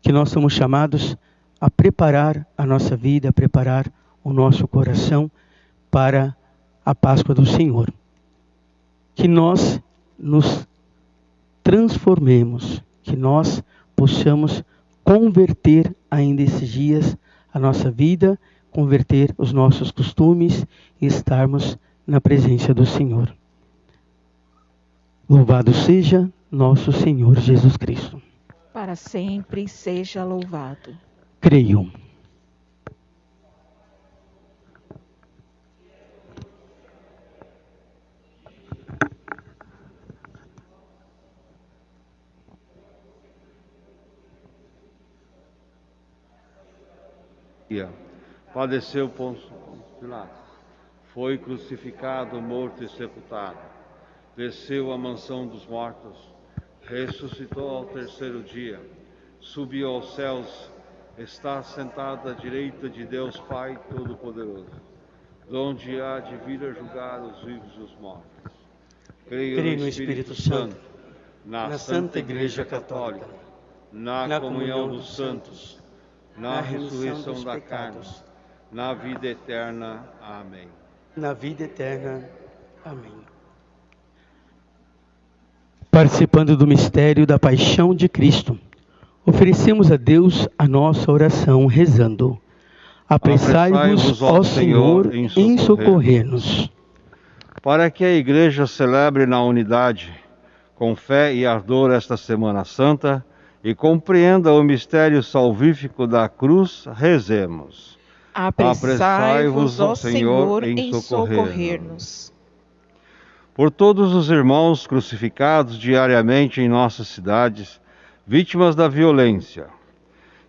S3: Que nós somos chamados a preparar a nossa vida, a preparar o nosso coração para a Páscoa do Senhor. Que nós nos transformemos, que nós possamos converter ainda esses dias a nossa vida, converter os nossos costumes e estarmos na presença do Senhor. Louvado seja nosso Senhor Jesus Cristo.
S4: Para sempre seja louvado.
S3: Creio.
S1: Padeceu Pôncio Pilatos, foi crucificado, morto e sepultado, desceu à mansão dos mortos, ressuscitou ao 3º dia, subiu aos céus, está sentado à direita de Deus Pai Todo-Poderoso, donde há de vir a julgar os vivos e os mortos.
S3: Creio no Espírito Santo, na Santa Igreja Católica, na comunhão dos santos,
S1: na ressurreição da carne, na vida eterna. Amém.
S3: Na vida eterna. Amém. Participando do mistério da paixão de Cristo, oferecemos a Deus a nossa oração rezando: apressai-vos, ó Senhor, em socorrer-nos.
S1: Para que a Igreja celebre na unidade, com fé e ardor esta Semana Santa, e compreenda o mistério salvífico da cruz, rezemos.
S4: Apressai-vos, ó Senhor, em socorrer-nos.
S1: Por todos os irmãos crucificados diariamente em nossas cidades, vítimas da violência,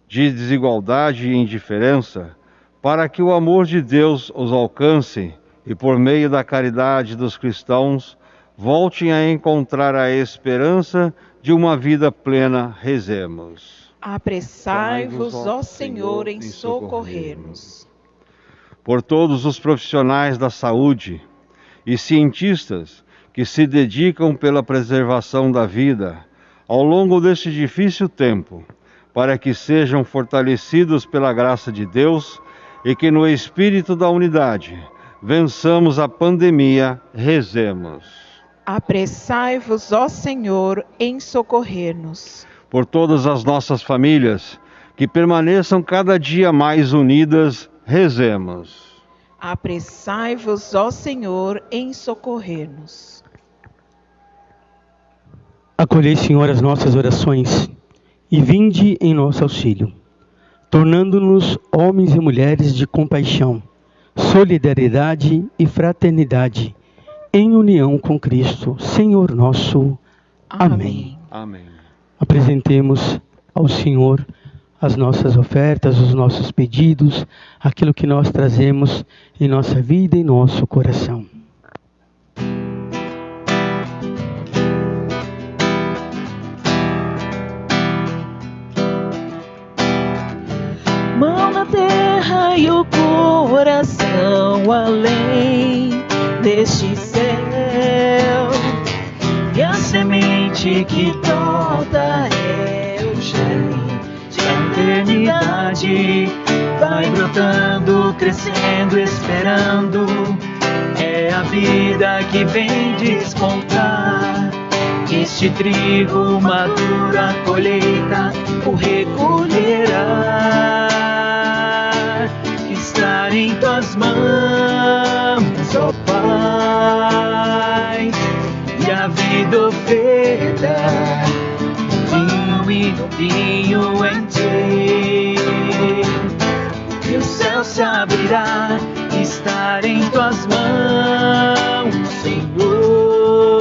S1: de desigualdade e indiferença, para que o amor de Deus os alcance e, por meio da caridade dos cristãos, voltem a encontrar a esperança de uma vida plena, rezemos.
S4: Apressai-vos, ó Senhor, em socorrer-nos.
S1: Por todos os profissionais da saúde e cientistas que se dedicam pela preservação da vida ao longo deste difícil tempo, para que sejam fortalecidos pela graça de Deus e que no espírito da unidade vençamos a pandemia, rezemos.
S4: Apressai-vos, ó Senhor, em socorrer-nos.
S1: Por todas as nossas famílias, que permaneçam cada dia mais unidas, rezemos.
S4: Apressai-vos, ó Senhor, em socorrer-nos.
S3: Acolhei, Senhor, as nossas orações e vinde em nosso auxílio, tornando-nos homens e mulheres de compaixão, solidariedade e fraternidade, em união com Cristo, Senhor nosso. Amém.
S1: Amém.
S3: Apresentemos ao Senhor as nossas ofertas, os nossos pedidos, aquilo que nós trazemos em nossa vida e nosso coração.
S2: Mão na terra e o coração além deste céu, e a semente que brota é o germe de eternidade. Vai brotando, crescendo, esperando a vida que vem despontar. Este trigo maduro a colheita o recolherá. Estar em tuas mãos, ó Pai, e a vida oferta, vinho em ti. E o céu se abrirá, estar em tuas mãos, Senhor,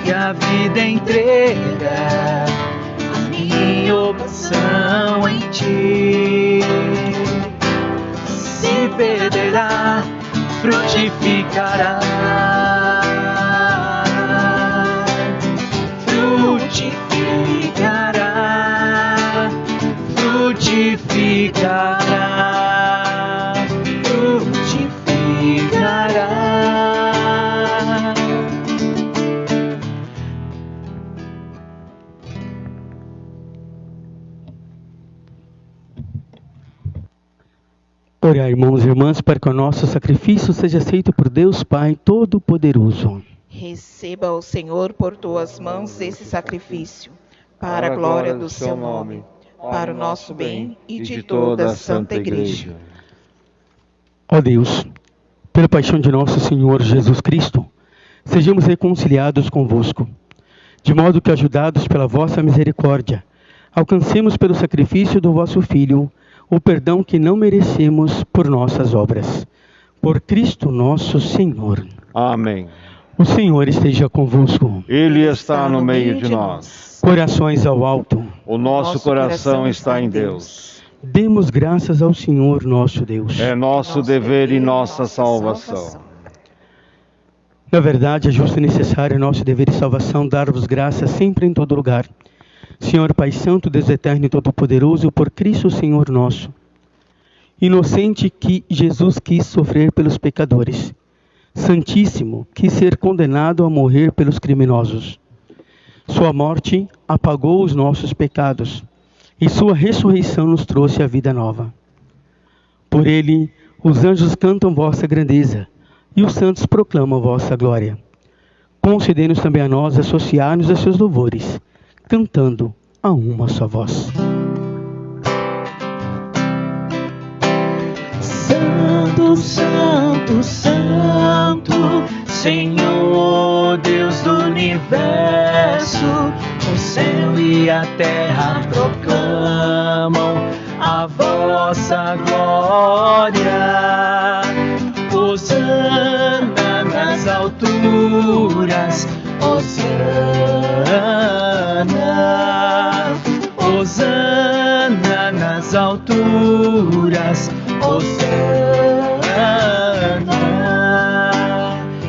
S2: e a vida entrega, a minha oração em ti. Se perderá, frutificará, frutificará, frutificará, frutificará.
S3: Orar, irmãos e irmãs, para que o nosso sacrifício seja aceito por Deus Pai Todo-Poderoso.
S4: Receba, ó Senhor, por tuas mãos esse sacrifício, para a glória do seu nome, para o nosso bem e de toda a Santa Igreja.
S3: Ó Deus, pela paixão de nosso Senhor Jesus Cristo, sejamos reconciliados convosco, de modo que, ajudados pela vossa misericórdia, alcancemos pelo sacrifício do vosso Filho o perdão que não merecemos por nossas obras. Por Cristo nosso Senhor.
S1: Amém.
S3: O Senhor esteja convosco.
S1: Ele está no meio de nós.
S3: Corações ao alto.
S1: O nosso coração está em Deus.
S3: Demos graças ao Senhor nosso Deus.
S1: É nosso dever e nossa salvação.
S3: Na verdade, é justo e necessário nosso dever e salvação dar-vos graças sempre em todo lugar. Senhor Pai Santo, Deus Eterno e Todo-Poderoso, por Cristo Senhor nosso, inocente que Jesus quis sofrer pelos pecadores, Santíssimo quis ser condenado a morrer pelos criminosos. Sua morte apagou os nossos pecados e sua ressurreição nos trouxe a vida nova. Por ele, os anjos cantam vossa grandeza e os santos proclamam vossa glória. Concedei-nos também a nós associar-nos a seus louvores, cantando a uma só voz.
S2: Santo, Santo, Santo, Senhor Deus do universo, o céu e a terra proclamam a vossa glória. Hosana nas alturas, Hosana, Hosana nas alturas, Hosana.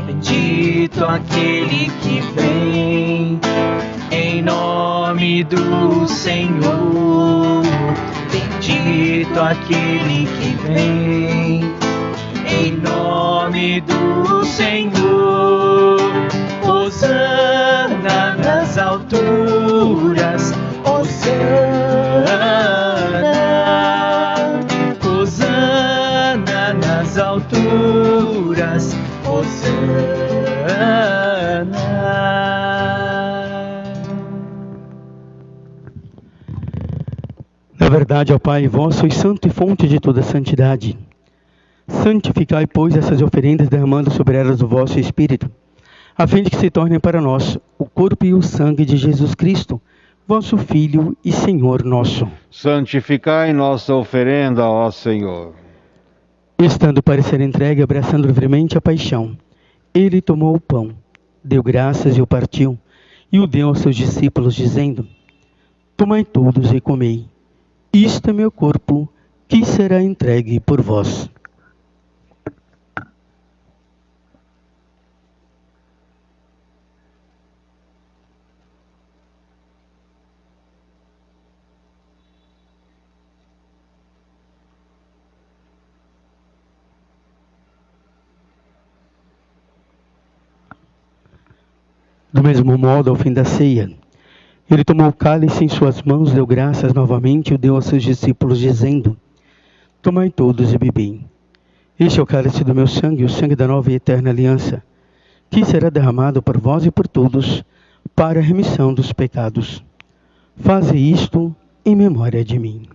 S2: Bendito aquele que vem em nome do Senhor. Bendito aquele que vem em nome do Senhor. Hosana nas alturas, Hosana, Hosana nas alturas, Hosana.
S3: Na verdade, ó Pai, vós sois santo e fonte de toda santidade. Santificai, pois, essas oferendas, derramando sobre elas o vosso Espírito, a fim de que se tornem para nós o corpo e o sangue de Jesus Cristo, vosso Filho e Senhor nosso.
S1: Santificai nossa oferenda, ó Senhor.
S3: Estando para ser entregue, abraçando livremente a paixão, ele tomou o pão, deu graças e o partiu, e o deu aos seus discípulos, dizendo: Tomai todos e comei. Isto é meu corpo, que será entregue por vós. Do mesmo modo, ao fim da ceia, ele tomou o cálice em suas mãos, deu graças novamente e o deu aos seus discípulos, dizendo: Tomai todos e bebei. Este é o cálice do meu sangue, o sangue da nova e eterna aliança, que será derramado por vós e por todos, para a remissão dos pecados. Faze isto em memória de mim.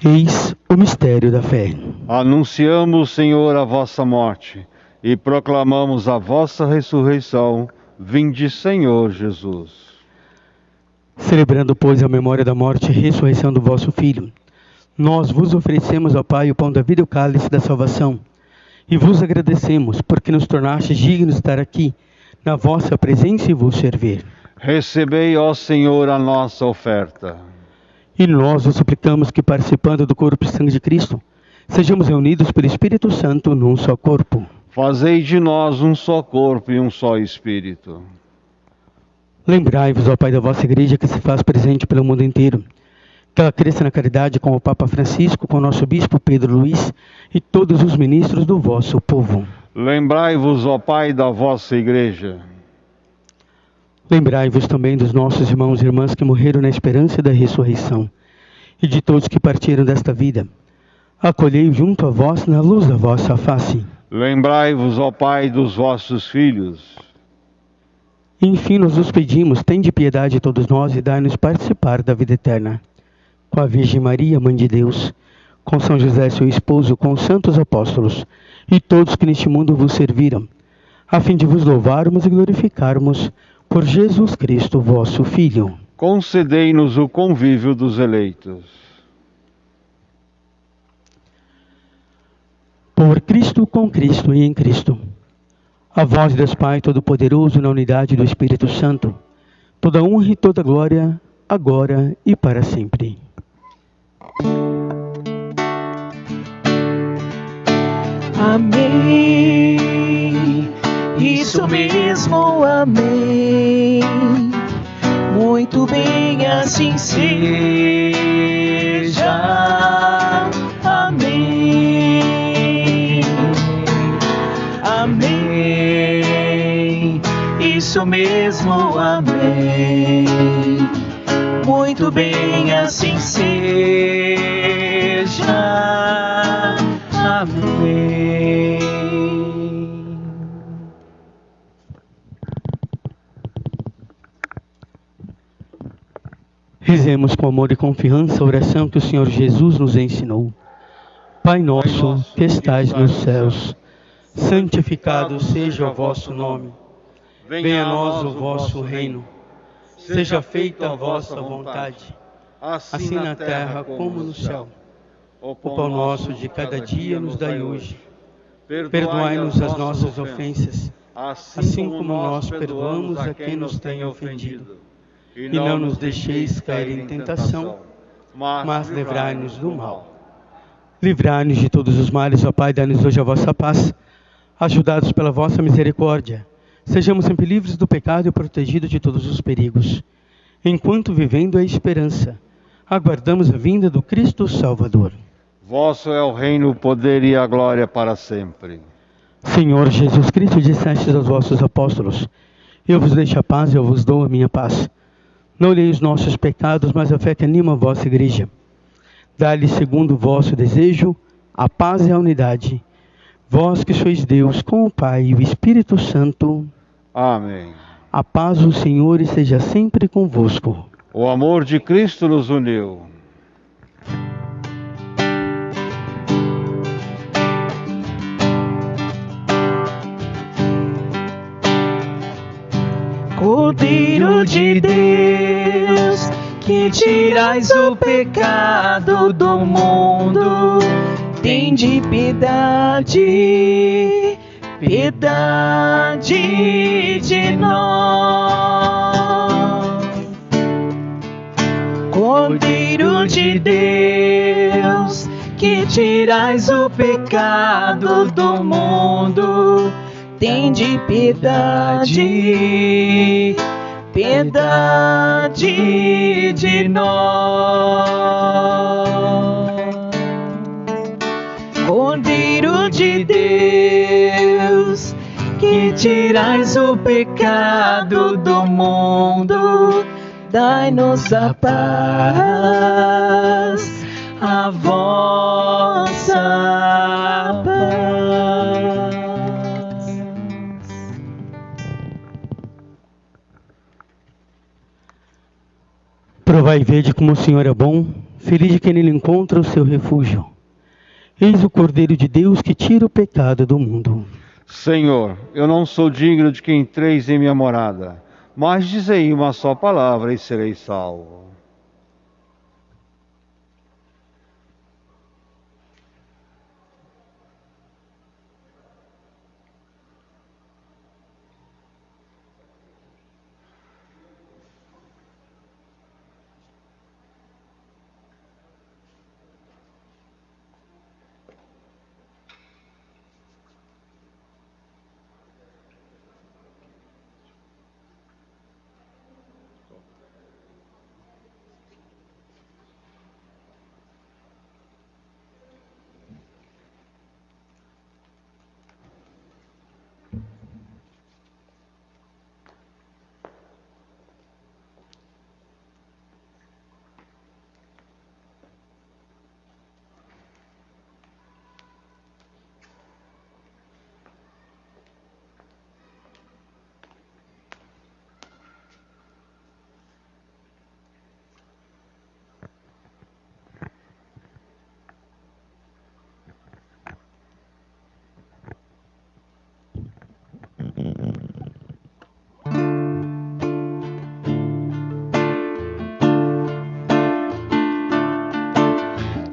S3: Eis o mistério da fé.
S1: Anunciamos, Senhor, a vossa morte e proclamamos a vossa ressurreição. Vinde, Senhor Jesus.
S3: Celebrando, pois, a memória da morte e ressurreição do vosso Filho, nós vos oferecemos, ó Pai, o pão da vida e o cálice da salvação, e vos agradecemos, porque nos tornastes dignos de estar aqui, na vossa presença e vos servir.
S1: Recebei, ó Senhor, a nossa oferta.
S3: E nós vos suplicamos que, participando do corpo e sangue de Cristo, sejamos reunidos pelo Espírito Santo num só corpo.
S1: Fazei de nós um só corpo e um só Espírito.
S3: Lembrai-vos, ó Pai, da vossa Igreja que se faz presente pelo mundo inteiro. Que ela cresça na caridade com o Papa Francisco, com o nosso Bispo Pedro Luís e todos os ministros do vosso povo.
S1: Lembrai-vos, ó Pai, da vossa Igreja.
S3: Lembrai-vos também dos nossos irmãos e irmãs que morreram na esperança da ressurreição, e de todos que partiram desta vida. Acolhei junto a vós na luz da vossa face.
S1: Lembrai-vos, ó Pai, dos vossos filhos.
S3: Enfim, nós vos pedimos, tende piedade de todos nós e dai-nos participar da vida eterna. Com a Virgem Maria, Mãe de Deus, com São José, seu esposo, com os santos apóstolos, e todos que neste mundo vos serviram, a fim de vos louvarmos e glorificarmos por Jesus Cristo, vosso Filho.
S1: Concedei-nos o convívio dos eleitos.
S3: Por Cristo, com Cristo e em Cristo. A vós, Deus Pai Todo-Poderoso, na unidade do Espírito Santo, toda honra e toda glória, agora e para sempre.
S2: Amém. Isso mesmo, amém. Muito bem, assim seja. Amém. Amém. Isso mesmo, amém. Muito bem, assim seja. Amém.
S3: Rezemos com amor e confiança a oração que o Senhor Jesus nos ensinou. Pai nosso, que estais nos céus, santificado seja o vosso nome. Venha a nós o vosso reino. Seja feita a vossa vontade, assim na terra como no céu. O pão nosso de cada dia nos dai hoje. Perdoai-nos as nossas ofensas, assim como nós perdoamos a quem nos tem ofendido. E não nos deixeis cair em tentação, mas livrai-nos do mal. Livrai-nos de todos os males, ó Pai, dai-nos hoje a vossa paz. Ajudados pela vossa misericórdia, sejamos sempre livres do pecado e protegidos de todos os perigos. Enquanto, vivendo a esperança, aguardamos a vinda do Cristo Salvador.
S1: Vosso é o reino, o poder e a glória para sempre.
S3: Senhor Jesus Cristo, dissestes aos vossos apóstolos: eu vos deixo a paz, eu vos dou a minha paz. Não olhei os nossos pecados, mas a fé que anima a vossa Igreja. Dá-lhe, segundo o vosso desejo, a paz e a unidade. Vós que sois Deus, com o Pai e o Espírito Santo.
S1: Amém.
S3: A paz do Senhor esteja sempre convosco.
S1: O amor de Cristo nos uniu.
S2: Cordeiro de Deus, que tirais o pecado do mundo, tende piedade, piedade de nós. Cordeiro de Deus, que tirais o pecado do mundo, tende piedade, piedade de nós. Cordeiro de Deus, que tirais o pecado do mundo, dai-nos a paz, a vossa paz.
S3: Provai e vede como o Senhor é bom, feliz de quem nele encontra o seu refúgio. Eis o Cordeiro de Deus que tira o pecado do mundo.
S1: Senhor, eu não sou digno de que entreis em minha morada, mas dizei uma só palavra e serei salvo.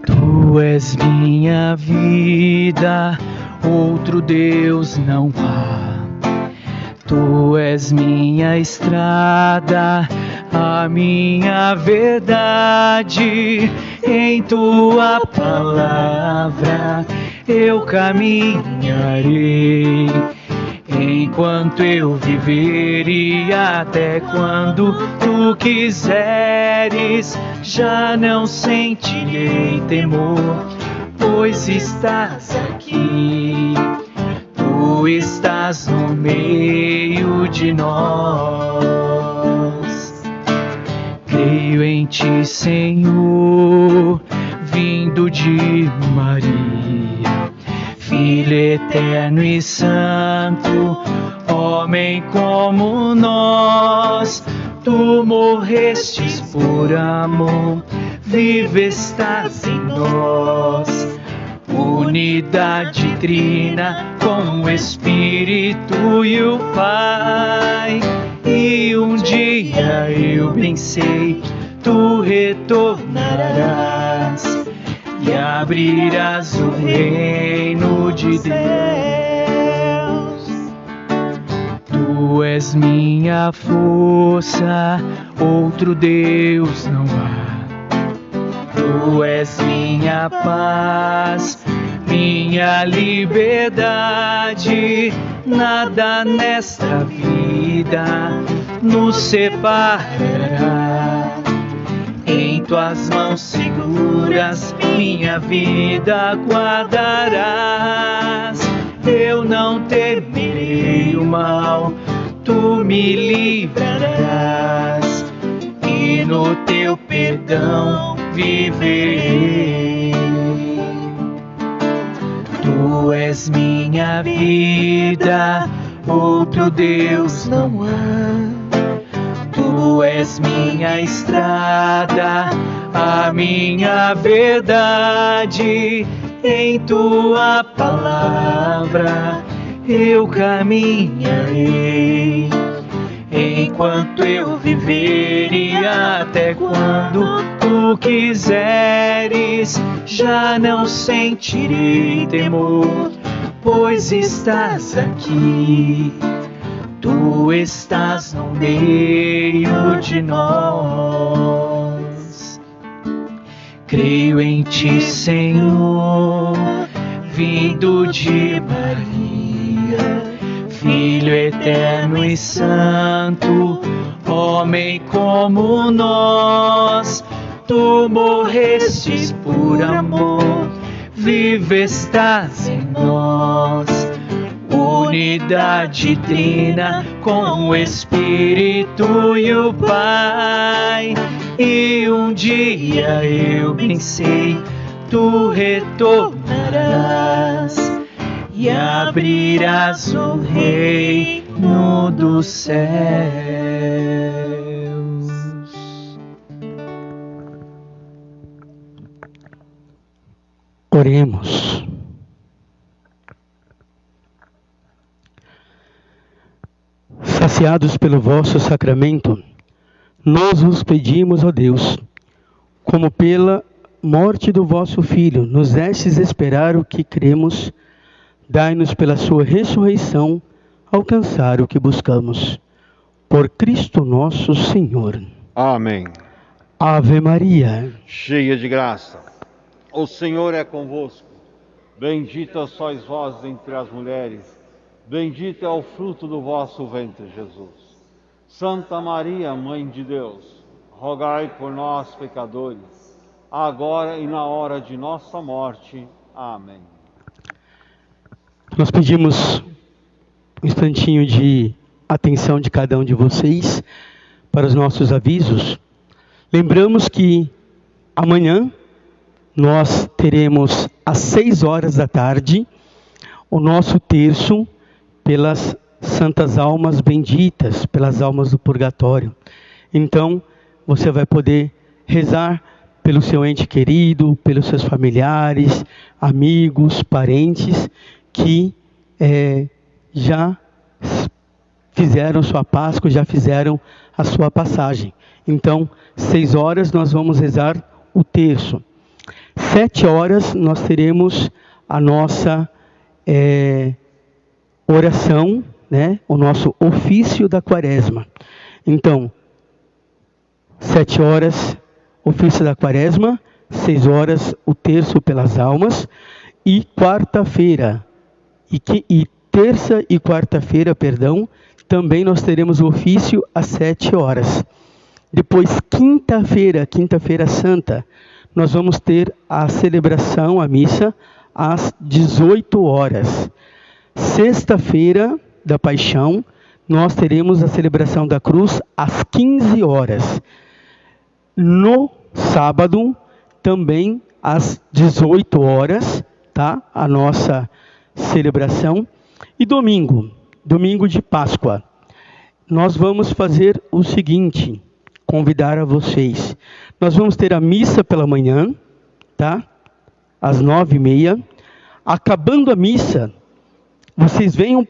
S2: Tu és minha vida, outro Deus não há. Tu és minha estrada, a minha verdade. Em tua palavra eu caminharei, enquanto eu viver e até quando tu quiseres. Já não sentirei temor, pois estás aqui. Tu estás no meio de nós. Creio em ti, Senhor, vindo de Maria, Filho eterno e santo, homem como nós. Tu morrestes por amor, vivo estás em nós. Unidade trina com o Espírito e o Pai. E um dia eu bem sei, tu retornarás e abrirás o reino de Deus. Tu és minha força, outro Deus não há. Tu és minha paz, minha liberdade. Nada nesta vida nos separará. Em tuas mãos seguras minha vida guardarás. Eu não temerei o mal, tu me livrarás, e no teu perdão viverei. Tu és minha vida, outro Deus não há. Tu és minha estrada, a minha verdade. Em tua palavra eu caminharei, enquanto eu viver e até quando tu quiseres. Já não sentirei temor, pois estás aqui. Tu estás no meio de nós. Creio em ti, Senhor, vindo de Maria, Filho eterno e santo, homem como nós, tu morrestes por amor, vive estás em nós. Unidade trina com o Espírito e o Pai. E um dia eu bem sei, tu retornarás e abrirás o reino dos céus.
S3: Oremos. Saciados pelo vosso sacramento, nós vos pedimos, ó Deus, como pela morte do vosso Filho, nos destes esperar o que cremos, dai-nos pela sua ressurreição alcançar o que buscamos. Por Cristo nosso Senhor.
S1: Amém.
S3: Ave Maria,
S1: Cheia de graça, o Senhor é convosco. Bendita sois vós entre as mulheres, bendito é o fruto do vosso ventre, Jesus. Santa Maria, Mãe de Deus, rogai por nós, pecadores, agora e na hora de nossa morte. Amém.
S3: nós pedimos um instantinho de atenção de cada um de vocês para os nossos avisos. Lembramos que amanhã nós teremos às 6 horas da tarde o nosso terço pelas santas almas benditas, pelas almas do purgatório. Então, você vai poder rezar pelo seu ente querido, pelos seus familiares, amigos, parentes, que já fizeram sua Páscoa, já fizeram a sua passagem. Então, 6 horas nós vamos rezar o terço. 7 horas nós teremos a nossa oração, né? O nosso ofício da quaresma. Então, 7 horas, ofício da quaresma, 6 horas, o terço pelas almas, e quarta-feira, e terça e quarta-feira, também nós teremos o ofício às 7 horas. Depois, quinta-feira santa, nós vamos ter a celebração, a missa, às 18 horas. Sexta-feira da Paixão, nós teremos a celebração da cruz às 15 horas. No sábado, também às 18 horas, tá? A nossa celebração. E domingo de Páscoa, nós vamos fazer o seguinte, convidar a vocês. Nós vamos ter a missa pela manhã, tá? Às 9h30. Acabando a missa, vocês venham,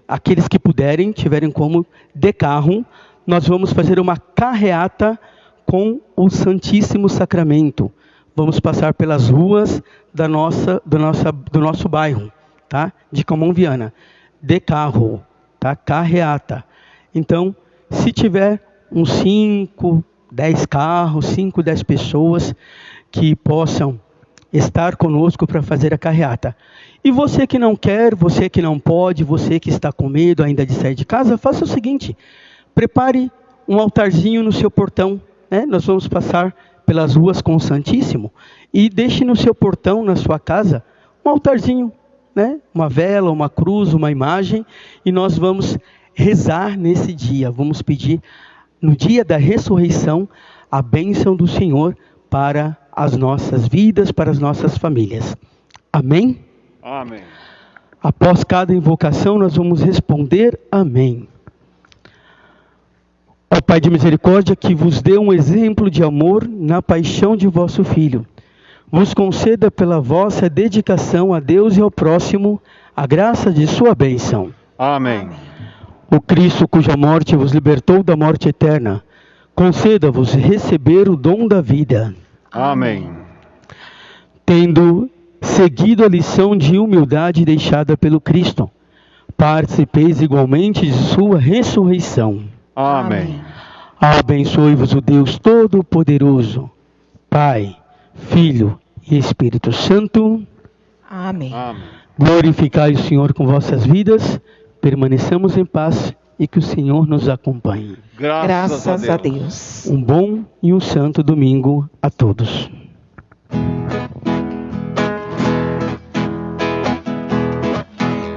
S3: aqueles que puderem, tiverem como, de carro, nós vamos fazer uma carreata com o Santíssimo Sacramento. Vamos passar pelas ruas do nosso bairro, tá? De Camão Viana. De carro, tá? Carreata. Então, se tiver uns 5, 10 carros, 5, 10 pessoas que possam estar conosco para fazer a carreata. E você que não quer, você que não pode, você que está com medo ainda de sair de casa, faça o seguinte, prepare um altarzinho no seu portão, né? Nós vamos passar pelas ruas com o Santíssimo, e deixe no seu portão, na sua casa, um altarzinho, né? Uma vela, uma cruz, uma imagem, e nós vamos rezar nesse dia, vamos pedir, no dia da ressurreição, a bênção do Senhor para as nossas vidas, para as nossas famílias. Amém?
S1: Amém.
S3: Após cada invocação, nós vamos responder amém. Ó Pai de misericórdia, que vos dê um exemplo de amor na paixão de vosso Filho, vos conceda pela vossa dedicação a Deus e ao próximo a graça de sua bênção.
S1: Amém.
S3: O Cristo, cuja morte vos libertou da morte eterna, conceda-vos receber o dom da vida.
S1: Amém.
S3: Tendo seguido a lição de humildade deixada pelo Cristo, participeis igualmente de sua ressurreição.
S1: Amém.
S3: Abençoe-vos o Deus Todo-Poderoso, Pai, Filho e Espírito Santo.
S4: Amém.
S1: Amém.
S3: Glorificai o Senhor com vossas vidas, permaneçamos em paz e que o Senhor nos acompanhe.
S4: Graças a Deus.
S3: Um bom e um santo domingo a todos.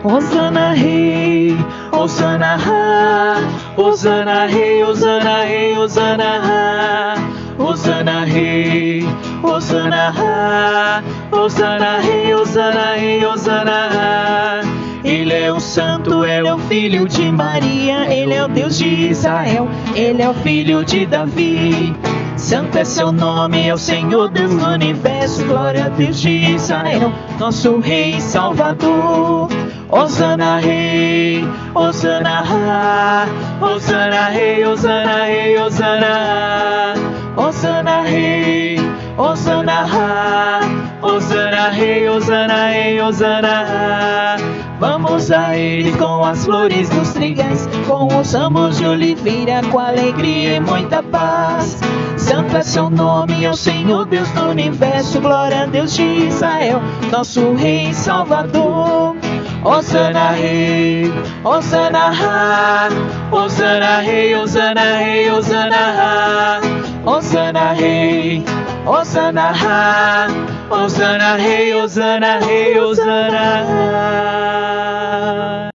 S2: Hosana Rei, Hosana Ha, Hosana Rei, Hosana Rei, Hosana Ha, Hosana Rei, Hosana Ha, Hosana Rei, Hosana Rei, Hosana Ha. Ele é o Santo, Ele é o Filho de Maria, Ele é o Deus de Israel, Ele é o Filho de Davi. Santo é seu nome, é o Senhor Deus do universo, glória a Deus de Israel, nosso Rei e Salvador. Hosana Rei, Hosana Ha, Hosana Rei, Hosana Rei, Hosana Ha, Hosana Rei, Hosana Ha, Hosana Rei, Hosana Rei, Hosana Ha. Vamos a Ele com as flores dos trigais, com os ramos de oliveira, com alegria e muita paz. Santo é seu nome, é o Senhor Deus do universo, glória a Deus de Israel, nosso Rei e Salvador. Hosana Rei, Hosana Ha, Hosana Rei, Hosana Rei, Hosana Ha, Hosana Rei, Hosana Ha, Hosana Rei, Hosana Rei, Hosana Ha.